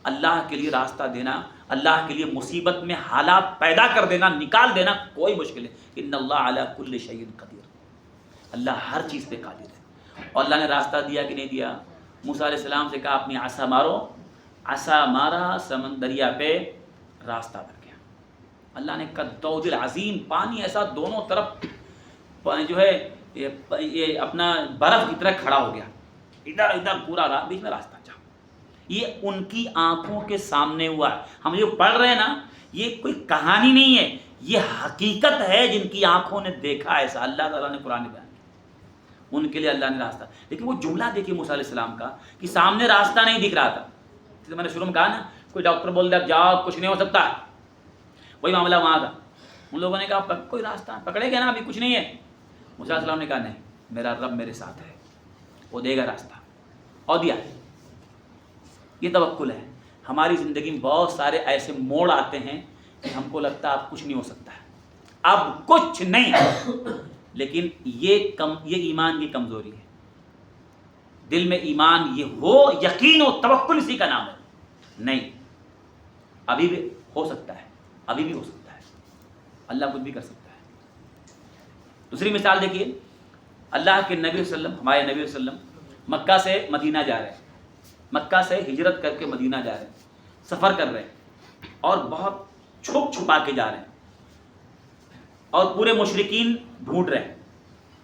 A: اللہ کے لیے راستہ دینا، اللہ کے لیے مصیبت میں حالات پیدا کر دینا، نکال دینا کوئی مشکل ہے. ان اللہ علی کل شیء قدیر، اللہ ہر چیز پہ قادر ہے. اور اللہ نے راستہ دیا کہ نہیں دیا؟ موسیٰ علیہ السلام سے کہا اپنی عصا مارو، عصا مارا، سمندریا پہ راستہ بن گیا. اللہ نے کالطود العظیم، پانی ایسا دونوں طرف جو ہے یہ اپنا برف کی طرح کھڑا ہو گیا، ادھر ادھر پورا بیچ میں راستہ. یہ ان کی آنکھوں کے سامنے ہوا ہے. ہم جو پڑھ رہے ہیں نا، یہ کوئی کہانی نہیں ہے، یہ حقیقت ہے جن کی آنکھوں نے دیکھا. ایسا اللہ تعالیٰ نے قرآن میں بیان کیا، ان کے لیے اللہ نے راستہ. لیکن وہ جملہ دیکھیے موسیٰ علیہ السلام کا کہ سامنے راستہ نہیں دکھ رہا تھا. جیسے میں نے شروع میں کہا نا، کوئی ڈاکٹر بول دیا جاؤ کچھ نہیں ہو سکتا، وہی معاملہ وہاں تھا. ان لوگوں نے کہا کوئی راستہ پکڑے گا نا، ابھی کچھ نہیں ہے. موسیٰ علیہ السلام نے کہا نہیں، میرا رب میرے ساتھ ہے، وہ دے گا راستہ، اور دیا. یہ توکل ہے. ہماری زندگی میں بہت سارے ایسے موڑ آتے ہیں کہ ہم کو لگتا ہے اب کچھ نہیں ہو سکتا ہے، اب کچھ نہیں، لیکن یہ ایمان کی کمزوری ہے. دل میں ایمان یہ ہو، یقین ہو، توکل اسی کا نام ہے. نہیں، ابھی بھی ہو سکتا ہے، ابھی بھی ہو سکتا ہے، اللہ کچھ بھی کر سکتا ہے. دوسری مثال دیکھیے، اللہ کے نبی صلی اللہ علیہ وسلم، ہمارے نبی صلی اللہ علیہ وسلم مکہ سے مدینہ جا رہے ہیں، مکہ سے ہجرت کر کے مدینہ جا رہے ہیں، سفر کر رہے ہیں، اور بہت چھپ چھپا کے جا رہے ہیں، اور پورے مشرکین ڈھونڈ رہے ہیں.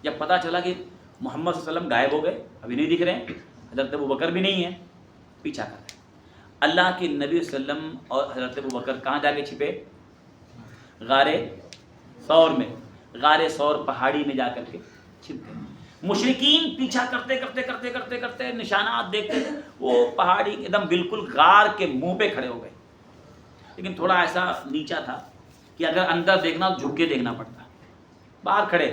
A: جب پتہ چلا کہ محمد صلی اللہ علیہ وسلم غائب ہو گئے، ابھی نہیں دکھ رہے ہیں، حضرت ابوبکر بھی نہیں ہے، پیچھا کر رہے ہیں. اللہ کے نبی صلی اللہ علیہ وسلم اور حضرت ابوبکر کہاں جا کے چھپے؟ غار ثور میں. غار ثور پہاڑی میں جا کر کے چھپ گئے. مشرکین پیچھا کرتے کرتے کرتے کرتے کرتے نشانات دیکھتے، وہ پہاڑی ایک دم بالکل غار کے منہ پہ کھڑے ہو گئے. لیکن تھوڑا ایسا نیچا تھا کہ اگر اندر دیکھنا تو جھک کے دیکھنا پڑتا. باہر کھڑے،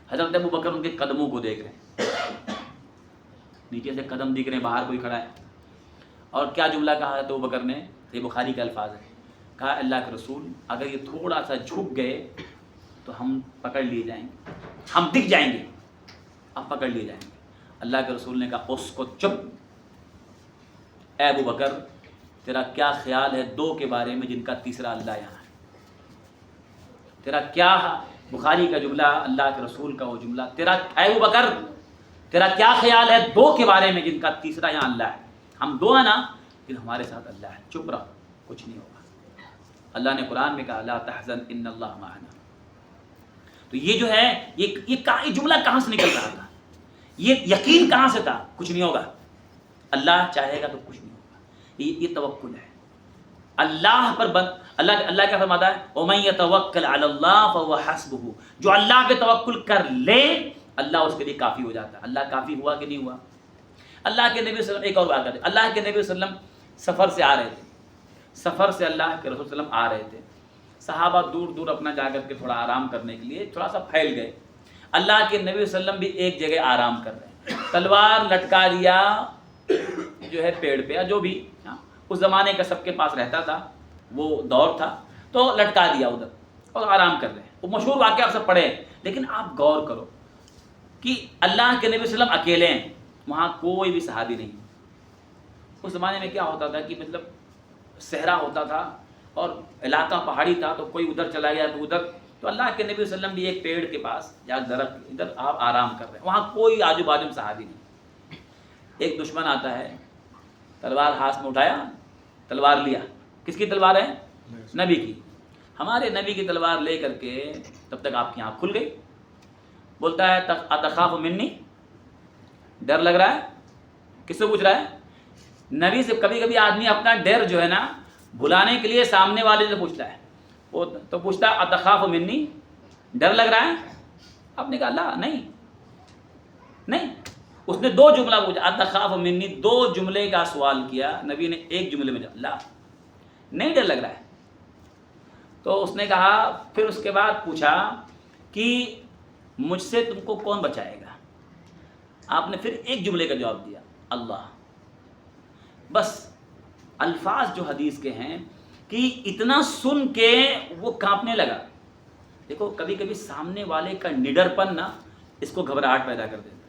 A: حضرت ابوبکر ان کے قدموں کو دیکھ رہے ہیں، نیچے سے قدم دکھ رہے ہیں، باہر کوئی کھڑا ہے. اور کیا جملہ کہا حضرت ابوبکر نے؟ یہ بخاری کے الفاظ ہیں. کہا اللہ کے رسول اگر یہ تھوڑا سا جھک گئے تو ہم پکڑ لیے جائیں گے، ہم دکھ جائیں گے، اب پکڑ لیے جائیں گے. اللہ کے رسول نے کہا اس کو چپ، اے ابو بکر تیرا کیا خیال ہے دو کے بارے میں جن کا تیسرا اللہ یہاں ہے؟ تیرا کیا، بخاری کا جملہ، اللہ کے رسول کا وہ جملہ، تیرا اے ابو بکر تیرا کیا خیال ہے دو کے بارے میں جن کا تیسرا یہاں اللہ ہے؟ ہم دو ہیں نا، لیکن ہمارے ساتھ اللہ ہے، چپ رہا، کچھ نہیں ہوگا۔ اللہ نے قرآن میں کہا لا تحزن ان اللہ معنا۔ تو یہ جو ہے یہ جملہ کہاں سے نکل رہا تھا؟ یہ یقین کہاں سے تھا؟ کچھ نہیں ہوگا، اللہ چاہے گا تو کچھ نہیں ہوگا۔ یہ توکل ہے اللہ پر۔ اللہ کیا فرماتا ہے؟ وَمَن يَتَوَكَّلْ عَلَى اللَّهِ فَهُوَ حَسْبُهُ۔ جو اللہ پہ توکل کر لے اللہ اس کے لیے کافی ہو جاتا ہے۔ اللہ کافی ہوا کہ نہیں ہوا؟ اللہ کے نبی صلی اللہ علیہ وسلم، ایک اور بات کرتے، اللہ کے نبی صلی اللہ علیہ وسلم سفر سے آ رہے تھے، سفر سے اللہ کے رسول صلی اللہ علیہ وسلم آ رہے تھے، صحابہ دور دور اپنا جا کر کے تھوڑا آرام کرنے کے لیے تھوڑا سا پھیل گئے، اللہ کے نبی صلی اللہ علیہ وسلم بھی ایک جگہ آرام کر رہے ہیں، تلوار لٹکا دیا جو ہے پیڑ پہ، یا جو بھی اس زمانے کا سب کے پاس رہتا تھا، وہ دور تھا، تو لٹکا دیا ادھر اور آرام کر رہے ہیں۔ وہ مشہور واقعہ آپ سب پڑھے ہیں، لیکن آپ غور کرو کہ اللہ کے نبی صلی اللہ علیہ وسلم اکیلے ہیں، وہاں کوئی بھی صحابی نہیں۔ اس زمانے میں کیا ہوتا تھا کہ مطلب صحرا ہوتا تھا اور علاقہ پہاڑی تھا، تو کوئی ادھر چلا گیا تو ادھر، تو اللہ کے نبی صلی اللہ علیہ وسلم بھی ایک پیڑ کے پاس یا درخت ادھر آپ آرام کر رہے ہیں، وہاں کوئی آجو بازو میں صحابی نہیں۔ ایک دشمن آتا ہے، تلوار ہاتھ میں اٹھایا، تلوار لیا، کس کی تلوار ہے؟ نبی کی۔ ہمارے نبی کی تلوار لے کر کے تب تک آپ کی آنکھ کھل گئی، بولتا ہے اتخاف منی، ڈر لگ رہا ہے؟ کس سے پوچھ رہا ہے؟ نبی سے۔ کبھی کبھی آدمی اپنا ڈر جو ہے نا بھلانے کے لیے سامنے والے سے پوچھتا ہے، وہ تو پوچھتا ہے اتخاف منی، ڈر لگ رہا ہے؟ آپ نے کہا اللہ نہیں۔ اس نے دو جملہ پوچھا، اتخاف منی، دو جملے کا سوال کیا، نبی نے ایک جملے میں اللہ نہیں ڈر لگ رہا ہے۔ تو اس نے کہا، پھر اس کے بعد پوچھا کہ مجھ سے تم کو کون بچائے گا؟ آپ نے پھر ایک جملے کا جواب دیا، اللہ۔ بس الفاظ جو حدیث کے ہیں کہ اتنا سن کے وہ کانپنے لگا۔ دیکھو کبھی کبھی سامنے والے کا نڈر پن نا اس کو گھبراہٹ پیدا کر دیتا ہے۔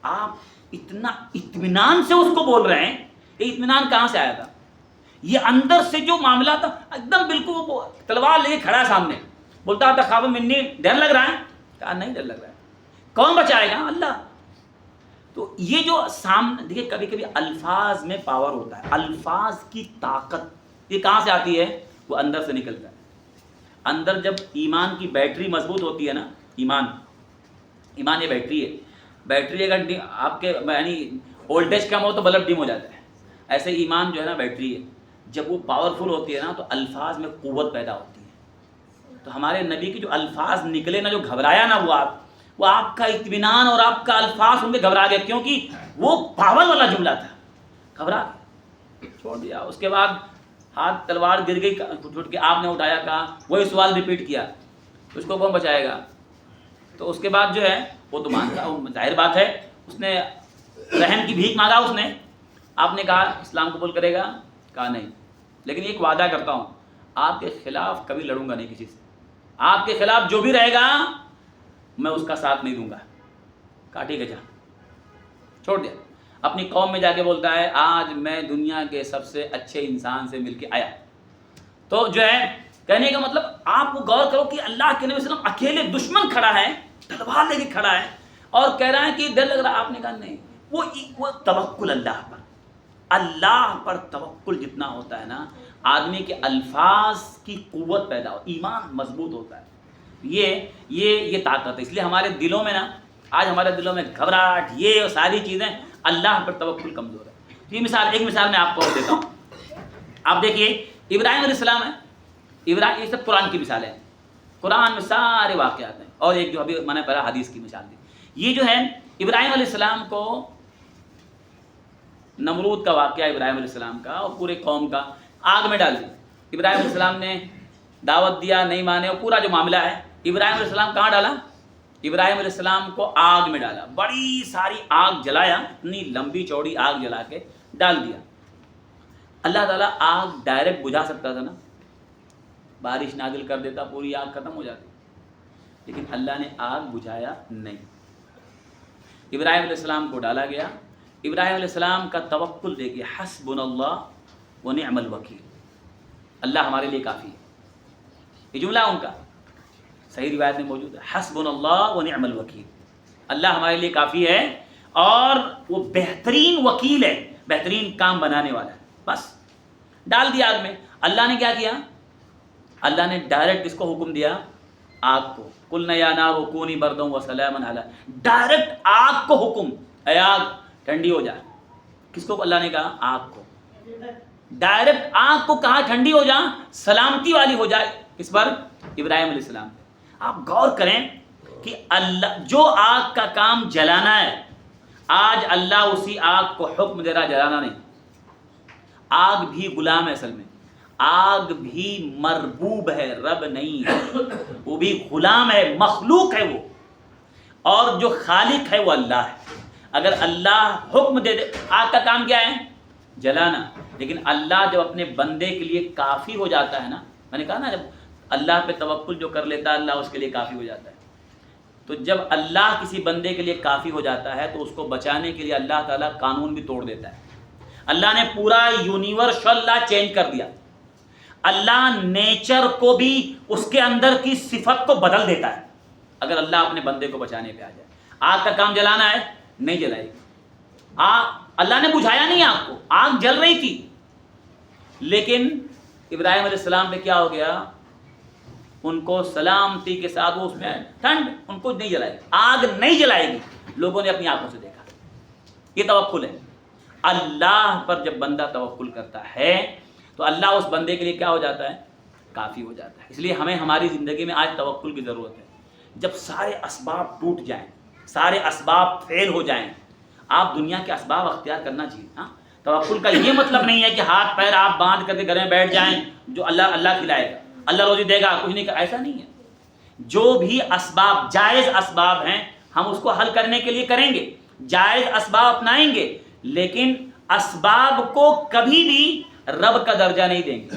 A: آپ اتنا اطمینان سے اس کو بول رہے ہیں، یہ اطمینان کہاں سے آیا تھا؟ یہ اندر سے جو معاملہ تھا ایک دم بالکل، وہ تلوار لے کے کھڑا ہے سامنے، بولتا تھا خواب منی، ڈر لگ رہا ہے؟ کہا نہیں ڈر لگ رہا ہے۔ کون بچائے گا؟ اللہ۔ تو یہ جو سامنے دیکھیے، کبھی کبھی الفاظ میں پاور ہوتا ہے، الفاظ کی طاقت یہ کہاں سے آتی ہے؟ وہ اندر سے نکلتا ہے۔ اندر جب ایمان کی بیٹری مضبوط ہوتی ہے نا، ایمان یہ بیٹری ہے، بیٹری اگر آپ کے یعنی وولٹیج کم ہو تو بلب ڈم ہو جاتا ہے، ایسے ایمان جو ہے نا بیٹری ہے، جب وہ پاورفل ہوتی ہے نا تو الفاظ میں قوت پیدا ہوتی ہے۔ تو ہمارے نبی کے جو الفاظ نکلے نا، جو گھبرایا نا وہ آپ کا اطمینان اور آپ کا الفاظ ان میں گھبرا گیا، کیونکہ وہ پاور والا جملہ تھا، گھبرا گیا، چھوڑ دیا۔ اس کے بعد ہاتھ تلوار گر گئی، چھوٹ کے آپ نے اٹھایا، کہا وہی سوال ریپیٹ کیا، اس کو کون بچائے گا؟ تو اس کے بعد جو ہے وہ تو مانتا، ظاہر بات ہے اس نے رحم کی بھیک مانگا، اس نے، آپ نے کہا اسلام قبول کرے گا؟ کہا نہیں، لیکن ایک وعدہ کرتا ہوں آپ کے خلاف کبھی لڑوں گا نہیں کسی سے، آپ کے خلاف جو بھی رہے گا میں اس کا ساتھ نہیں دوں گا۔ کہا ٹھیک ہے، جا، چھوڑ دیا۔ اپنی قوم میں جا کے بولتا ہے آج میں دنیا کے سب سے اچھے انسان سے مل کے آیا۔ تو جو ہے کہنے کا مطلب آپ کو غور کرو کہ اللہ کے نبی صلی اللہ علیہ وسلم اکیلے، دشمن کھڑا ہے، تلوار لے کے کھڑا ہے اور کہہ رہا ہے کہ ڈر لگ رہا ہے۔ آپ نے کہا نہیں، وہ توکل اللہ پر توکل جتنا ہوتا ہے نا، آدمی کے الفاظ کی قوت پیدا ہو، ایمان مضبوط ہوتا ہے، یہ طاقت ہے۔ اس لیے ہمارے دلوں میں نا، آج ہمارے دلوں میں گھبراہٹ، یہ ساری چیزیں، اللہ پر توکل کمزور ہے۔ ایک مثال میں آپ کو اور دیتا ہوں۔ آپ دیکھیے ابراہیم علیہ السلام ہے، یہ سب قرآن کی مثالیں ہیں، قرآن میں سارے واقعات ہیں، اور ایک جو ابھی میں نے پہلا حدیث کی مثال دی، یہ جو ہے ابراہیم علیہ السلام کو نمرود کا واقعہ، ابراہیم علیہ السلام کا اور پورے قوم کا آگ میں ڈال دیا۔ ابراہیم علیہ السلام نے دعوت دیا، نہیں مانے، اور پورا جو معاملہ ہے ابراہیم علیہ السلام کہاں ڈالا؟ ابراہیم علیہ السلام کو آگ میں ڈالا، بڑی ساری آگ جلایا، اتنی لمبی چوڑی آگ جلا کے ڈال دیا۔ اللہ تعالیٰ آگ ڈائریکٹ بجھا سکتا تھا نا، بارش نازل کر دیتا، پوری آگ ختم ہو جاتی، لیکن اللہ نے آگ بجھایا نہیں۔ ابراہیم علیہ السلام کو ڈالا گیا، ابراہیم علیہ السلام کا توکل دیکھیے، حسبنا اللہ و نعم الوکیل، اللہ ہمارے لیے کافی ہے، یہ جملہ ان کا صحیح روایت میں موجود ہے، حسبنا اللہ و نعم الوکیل، اللہ ہمارے لیے کافی ہے اور وہ بہترین وکیل ہے، بہترین کام بنانے والا ہے۔ بس ڈال دیا آگ میں۔ اللہ نے کیا کیا؟ اللہ نے ڈائریکٹ کس کو حکم دیا؟ آگ کو، قلنا یا نار کونی بردا وسلاما علی، ڈائریکٹ آگ کو حکم، اے آگ ٹھنڈی ہو جا۔ کس کو اللہ نے کہا؟ آگ کو، ڈائریکٹ آگ کو کہا ٹھنڈی ہو جا، سلامتی والی ہو جائے۔ کس پر؟ ابراہیم علیہ السلام۔ آپ غور کریں کہ اللہ جو آگ کا کام جلانا ہے، آج اللہ اسی آگ کو حکم دے رہا جلانا نہیں۔ آگ بھی غلام ہے، اصل میں آگ بھی مربوب ہے، رب نہیں ہے، وہ بھی غلام ہے، مخلوق ہے وہ، اور جو خالق ہے وہ اللہ ہے۔ اگر اللہ حکم دے دے، آگ کا کام کیا ہے؟ جلانا، لیکن اللہ جب اپنے بندے کے لیے کافی ہو جاتا ہے نا، میں نے کہا نا جب اللہ پہ توکل جو کر لیتا ہے اللہ اس کے لیے کافی ہو جاتا ہے، تو جب اللہ کسی بندے کے لیے کافی ہو جاتا ہے تو اس کو بچانے کے لیے اللہ تعالیٰ قانون بھی توڑ دیتا ہے۔ اللہ نے پورا یونیورسل لا چینج کر دیا، اللہ نیچر کو بھی اس کے اندر کی صفت کو بدل دیتا ہے اگر اللہ اپنے بندے کو بچانے پہ آ جائے۔ آگ کا کام جلانا ہے، نہیں جلائے گی۔ اللہ نے بجھایا نہیں آگ کو، آگ جل رہی تھی، لیکن ابراہیم علیہ السلام پہ کیا ہو گیا؟ ان کو سلامتی کے ساتھ وہ اس میں ٹھنڈ، ان کو نہیں جلائے گی، آگ نہیں جلائے گی۔ لوگوں نے اپنی آنکھوں سے دیکھا۔ یہ توکل ہے۔ اللہ پر جب بندہ توکل کرتا ہے تو اللہ اس بندے کے لیے کیا ہو جاتا ہے؟ کافی ہو جاتا ہے۔ اس لیے ہمیں ہماری زندگی میں آج توکل کی ضرورت ہے۔ جب سارے اسباب ٹوٹ جائیں، سارے اسباب فیل ہو جائیں، آپ دنیا کے اسباب اختیار کرنا چاہیے۔ ہاں، توکل کا یہ مطلب نہیں ہے کہ ہاتھ پیر آپ باندھ کر کے گھر میں بیٹھ جائیں، جو اللہ کھلائے گا، اللہ روزی دے گا، کچھ نہیں کرے، ایسا نہیں ہے۔ جو بھی اسباب جائز اسباب ہیں ہم اس کو حل کرنے کے لیے کریں گے، جائز اسباب اپنائیں گے، لیکن اسباب کو کبھی بھی رب کا درجہ نہیں دیں گے۔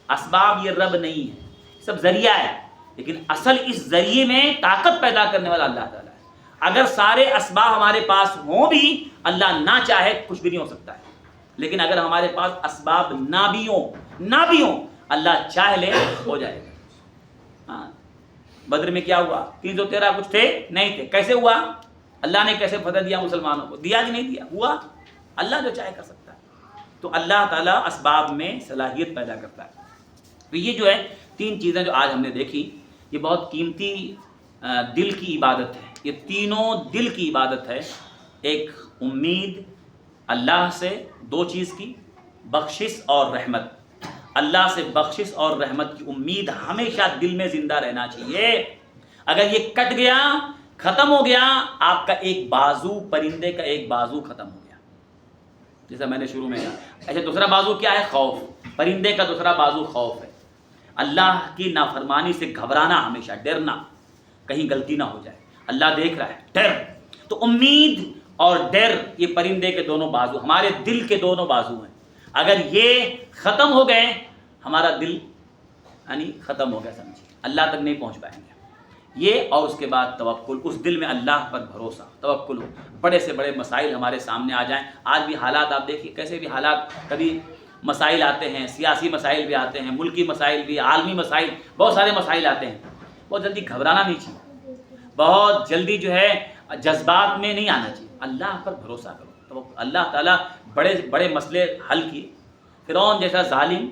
A: اسباب یہ رب نہیں ہے، سب ذریعہ ہے، لیکن اصل اس ذریعے میں طاقت پیدا کرنے والا اللہ تعالیٰ ہے۔ اگر سارے اسباب ہمارے پاس ہوں بھی، اللہ نہ چاہے کچھ بھی نہیں ہو سکتا ہے، لیکن اگر ہمارے پاس اسباب نہ بھی ہوں اللہ چاہ لے ہو جائے گا۔ ہاں، بدر میں کیا ہوا؟ 313 کچھ تھے نہیں تھے، کیسے ہوا؟ اللہ نے کیسے فتح دیا مسلمانوں کو؟ دیا کہ نہیں دیا؟ ہوا۔ اللہ جو چاہے کر سکتا ہے۔ تو اللہ تعالیٰ اسباب میں صلاحیت پیدا کرتا ہے۔ تو یہ جو ہے 3 چیزیں جو آج ہم نے دیکھی، یہ بہت قیمتی دل کی عبادت ہے۔ یہ تینوں دل کی عبادت ہے۔ ایک امید اللہ سے 2 چیز کی، بخشش اور رحمت۔ اللہ سے بخشش اور رحمت کی امید ہمیشہ دل میں زندہ رہنا چاہیے۔ اگر یہ کٹ گیا، ختم ہو گیا، آپ کا ایک بازو، پرندے کا ایک بازو ختم ہو گیا، جیسا میں نے شروع میں کہا۔ ایسے دوسرا بازو کیا ہے؟ خوف۔ پرندے کا دوسرا بازو خوف ہے، اللہ کی نافرمانی سے گھبرانا، ہمیشہ ڈرنا، کہیں غلطی نہ ہو جائے، اللہ دیکھ رہا ہے، ڈر۔ تو امید اور ڈر یہ پرندے کے دونوں بازو، ہمارے دل کے دونوں بازو ہیں۔ اگر یہ ختم ہو گئے، ہمارا دل یعنی ختم ہو گیا، سمجھیے اللہ تک نہیں پہنچ پائیں گے۔ یہ اور اس کے بعد توکل، اس دل میں اللہ پر بھروسہ، توکل ہو۔ بڑے سے بڑے مسائل ہمارے سامنے آ جائیں، آج بھی حالات آپ دیکھیے کیسے بھی حالات، کبھی مسائل آتے ہیں، سیاسی مسائل بھی آتے ہیں، ملکی مسائل بھی، عالمی مسائل، بہت سارے مسائل آتے ہیں۔ بہت جلدی گھبرانا نہیں چاہیے، بہت جلدی جو ہے جذبات میں نہیں آنا چاہیے، اللہ پر بھروسہ کرو۔ تو اللہ تعالیٰ بڑے بڑے مسئلے حل کیے۔ فرعون جیسا ظالم،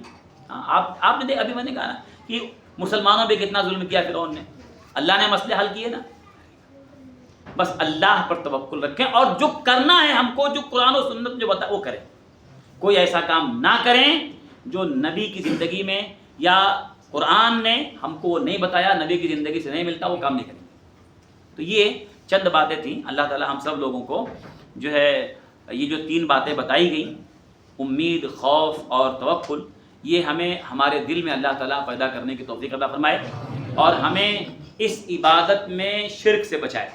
A: آپ نے دیکھا، ابھی میں نے کہا نا کہ مسلمانوں پہ کتنا ظلم کیا فرعون نے، اللہ نے مسئلے حل کیے نا۔ بس اللہ پر توکل رکھیں، اور جو کرنا ہے ہم کو، جو قرآن و سنت جو بتا وہ کریں۔ کوئی ایسا کام نہ کریں جو نبی کی زندگی میں یا قرآن نے ہم کو وہ نہیں بتایا، نبی کی زندگی سے نہیں ملتا، وہ کام نہیں کریں۔ تو یہ چند باتیں تھیں۔ اللہ تعالیٰ ہم سب لوگوں کو جو ہے یہ جو 3 باتیں بتائی گئیں، امید، خوف اور توکل، یہ ہمیں ہمارے دل میں اللہ تعالیٰ پیدا کرنے کی توفیق عطا فرمائے، اور ہمیں اس عبادت میں شرک سے بچائے۔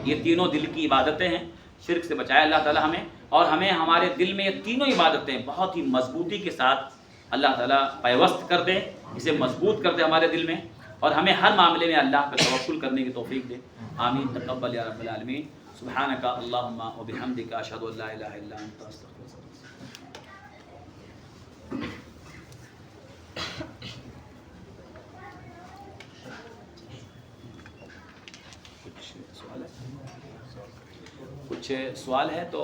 A: یہ تینوں دل کی عبادتیں ہیں، شرک سے بچائے اللہ تعالیٰ ہمیں، اور ہمیں ہمارے دل میں یہ تینوں عبادتیں بہت ہی مضبوطی کے ساتھ اللہ تعالیٰ پیوست کر دے، اسے مضبوط کر دے ہمارے دل میں، اور ہمیں ہر معاملے میں اللہ پر توکل کرنے کی توفیق دے۔ آمین، تقبل یا رب العالمین۔ سبحانک اللہم و بحمدک اشہد ان لا الہ الا انت استغفرک. کچھ سوال ہے تو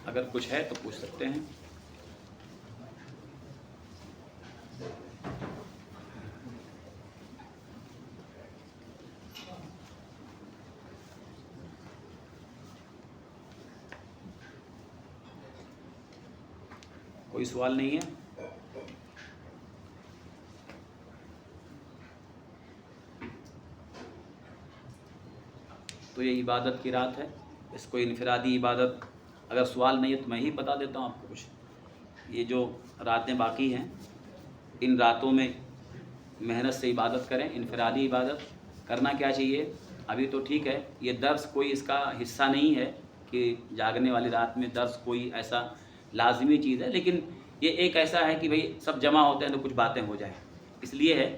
A: اگر کچھ ہے تو پوچھ سکتے ہیں. کوئی سوال نہیں ہے؟ تو یہ عبادت کی رات ہے، اس کو انفرادی عبادت، اگر سوال نہیں ہے تو میں ہی بتا دیتا ہوں آپ کو کچھ. یہ جو راتیں باقی ہیں ان راتوں میں محنت سے عبادت کریں. انفرادی عبادت کرنا کیا چاہیے؟ ابھی تو ٹھیک ہے یہ درس کوئی اس کا حصہ نہیں ہے کہ جاگنے والی رات میں درس کوئی ایسا لازمی چیز ہے، لیکن یہ ایک ایسا ہے کہ بھئی سب جمع ہوتے ہیں تو کچھ باتیں ہو جائیں، اس لیے ہے.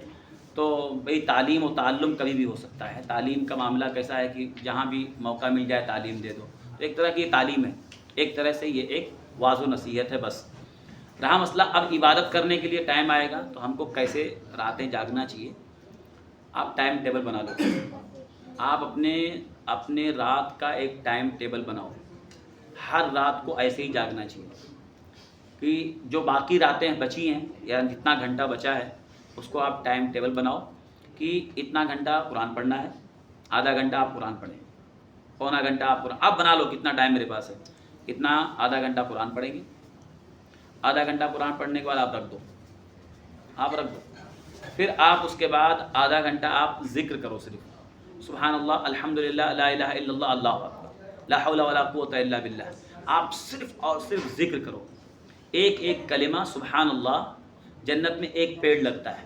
A: تو بھئی تعلیم و تعلم کبھی بھی ہو سکتا ہے. تعلیم کا معاملہ کیسا ہے کہ جہاں بھی موقع مل جائے تعلیم دے دو. تو ایک طرح کی یہ تعلیم ہے، ایک طرح سے یہ ایک واعظ و نصیحت ہے بس. رہا مسئلہ اب عبادت کرنے کے لیے ٹائم آئے گا تو ہم کو کیسے راتیں جاگنا چاہیے. آپ ٹائم ٹیبل بنا لو. آپ اپنے رات کا ایک ٹائم ٹیبل بناؤ. ہر رات کو ایسے ہی جاگنا چاہیے کہ جو باقی راتیں بچی ہیں یا جتنا گھنٹہ بچا ہے اس کو آپ ٹائم ٹیبل بناؤ کہ اتنا گھنٹہ قرآن پڑھنا ہے، آدھا گھنٹہ آپ قرآن پڑھیں، پونا گھنٹہ آپ قرآن. آپ بنا لو کتنا ٹائم میرے پاس ہے، اتنا آدھا گھنٹہ قرآن پڑھیں گے. آدھا گھنٹہ قرآن پڑھنے کے بعد آپ رکھ دو. پھر آپ اس کے بعد آدھا گھنٹہ آپ ذکر کرو. صرف سبحان اللہ، الحمدللہ، لا الہ الا اللہ، اللہ اکبر، لا حول ولا قوت الا باللہ. آپ صرف اور صرف ذکر کرو. ایک ایک کلمہ سبحان اللہ جنت میں ایک پیڑ لگتا ہے،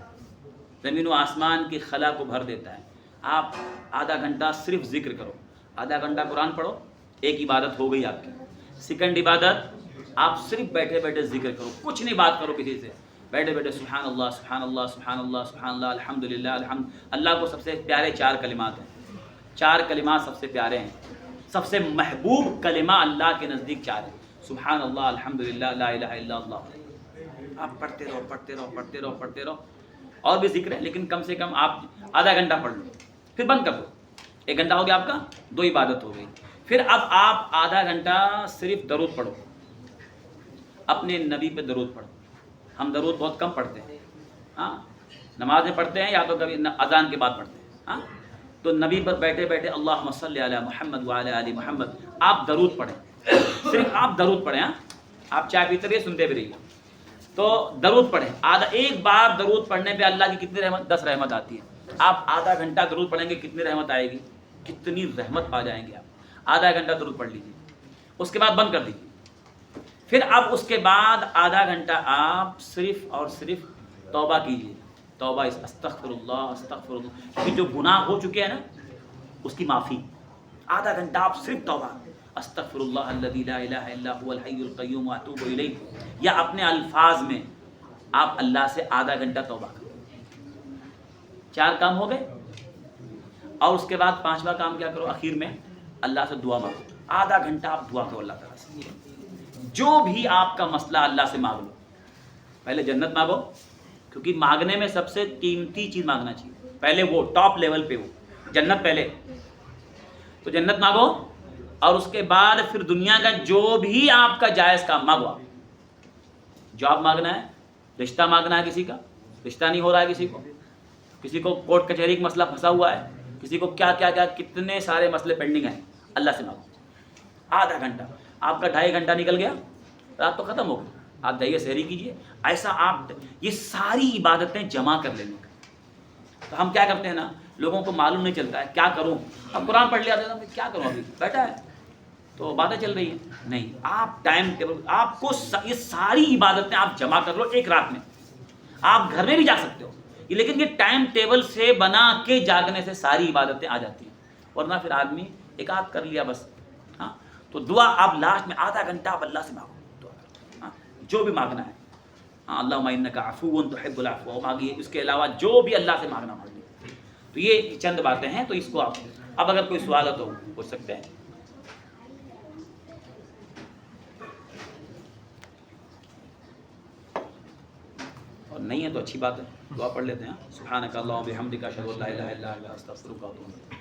A: زمین و آسمان کی خلا کو بھر دیتا ہے. آپ آدھا گھنٹہ صرف ذکر کرو، آدھا گھنٹہ قرآن پڑھو. ایک عبادت ہو گئی آپ کی. سیکنڈ عبادت، آپ صرف بیٹھے بیٹھے ذکر کرو، کچھ نہیں بات کرو کسی سے. بیٹھے بیٹھے سبحان اللہ سبحان اللہ سبحان اللہ سبحان اللہ، الحمدللہ الحمد. اللہ کو سب سے پیارے 4 کلمات ہیں. 4 کلمات سب سے پیارے ہیں. سب سے محبوب کلمہ اللہ کے نزدیک 4 ہیں: سبحان اللہ، الحمدللہ، لا الہ الا اللہ. آپ پڑھتے رہو. اور بھی ذکر ہے لیکن کم سے کم آپ آدھا گھنٹہ پڑھ لو، پھر بند کر دو. 1 گھنٹہ ہو گیا آپ کا، 2 عبادت ہو گئی. پھر اب آپ آدھا گھنٹہ صرف درود پڑھو، اپنے نبی پہ درود پڑھو. ہم درود بہت کم پڑھتے ہیں. ہاں، نماز میں پڑھتے ہیں یا تو کبھی اذان کے بعد پڑھتے ہیں. ہاں، تو نبی پر بیٹھے بیٹھے اللہم صلی علی محمد وعلی آل محمد آپ درود پڑھیں. صرف آپ درود پڑھیں. ہاں، آپ چائے پیتے رہیے، سنتے بھی رہیے. تو درود پڑھیں. ایک بار درود پڑھنے پہ اللہ کی کتنی رحمت؟ 10 رحمت آتی ہے. آپ آدھا گھنٹہ درود پڑھیں گے، کتنی رحمت آئے گی؟ کتنی رحمت پا جائیں گے آپ. آدھا گھنٹہ درود پڑھ لیجیے، اس کے بعد بند کر دیجیے. پھر اب اس کے بعد آدھا گھنٹہ آپ صرف اور صرف توبہ کیجیے. توبہ، استغفر اللہ کہ جو گناہ ہو چکے ہیں نا اس کی معافی. آدھا گھنٹہ آپ صرف توبہ، استغفر اللہ الذی لا الہ الا هو الحی القیوم واتوب الیہ، یا اپنے الفاظ میں آپ اللہ سے آدھا گھنٹہ توبہ کریں. 4 کام ہو گئے. اور اس کے بعد 5واں کام کیا کرو؟ اخیر میں اللہ سے دعا مانگو. آدھا گھنٹہ آپ دعا کرو اللہ تعالیٰ سے. جو بھی آپ کا مسئلہ اللہ سے مانگ لو. پہلے جنت مانگو، کیونکہ مانگنے میں سب سے قیمتی چیز مانگنا چاہیے. پہلے وہ ٹاپ لیول پہ ہو، جنت پہلے. تو جنت مانگو، اور اس کے بعد پھر دنیا کا جو بھی آپ کا جائز کام مانگو. جاب مانگنا ہے، رشتہ مانگنا ہے، کسی کا رشتہ نہیں ہو رہا ہے، کسی کو کورٹ کچہری کا مسئلہ پھنسا ہوا ہے، کسی کو کیا کتنے سارے مسئلے پینڈنگ ہیں، اللہ سے مانگو. آدھا گھنٹہ آپ کا 2.5 گھنٹہ نکل گیا، رات تو ختم ہو گئی. آپ جائیے سحری کیجیے. ایسا آپ یہ ساری عبادتیں جمع کر لیں گے. تو ہم کیا کرتے ہیں نا، لوگوں کو معلوم نہیں چلتا ہے کیا کروں. اب قرآن پڑھ لیا تھا، کیا کروں، ابھی بیٹھا ہے تو باتیں چل رہی ہیں. نہیں، آپ ٹائم ٹیبل، آپ کو یہ ساری عبادتیں آپ جمع کر لو ایک رات میں. آپ گھر میں بھی جا سکتے ہو، لیکن یہ ٹائم ٹیبل سے بنا کے جاگنے سے ساری عبادتیں آ جاتی ہیں. ورنہ پھر آدمی ایک آدھ کر لیا بس. ہاں، تو دعا آپ لاسٹ میں آدھا گھنٹہ آپ اللہ سے مانگو. ہاں، جو بھی مانگنا ہے. ہاں، اللہم انک عفو تحب العفو مانگیے. اس کے علاوہ جو بھی اللہ سے مانگنا مانگیے. تو یہ چند باتیں ہیں، تو اس کو آپ اب اگر کوئی سوال ہو تو پوچھ سکتے ہیں. اور نہیں ہے تو اچھی بات ہے, دعا پڑھ لیتے ہیں. سبحانک اللہم و بحمدک اشہد ان لا الہ الا انت استغفرک و اتوب الیک.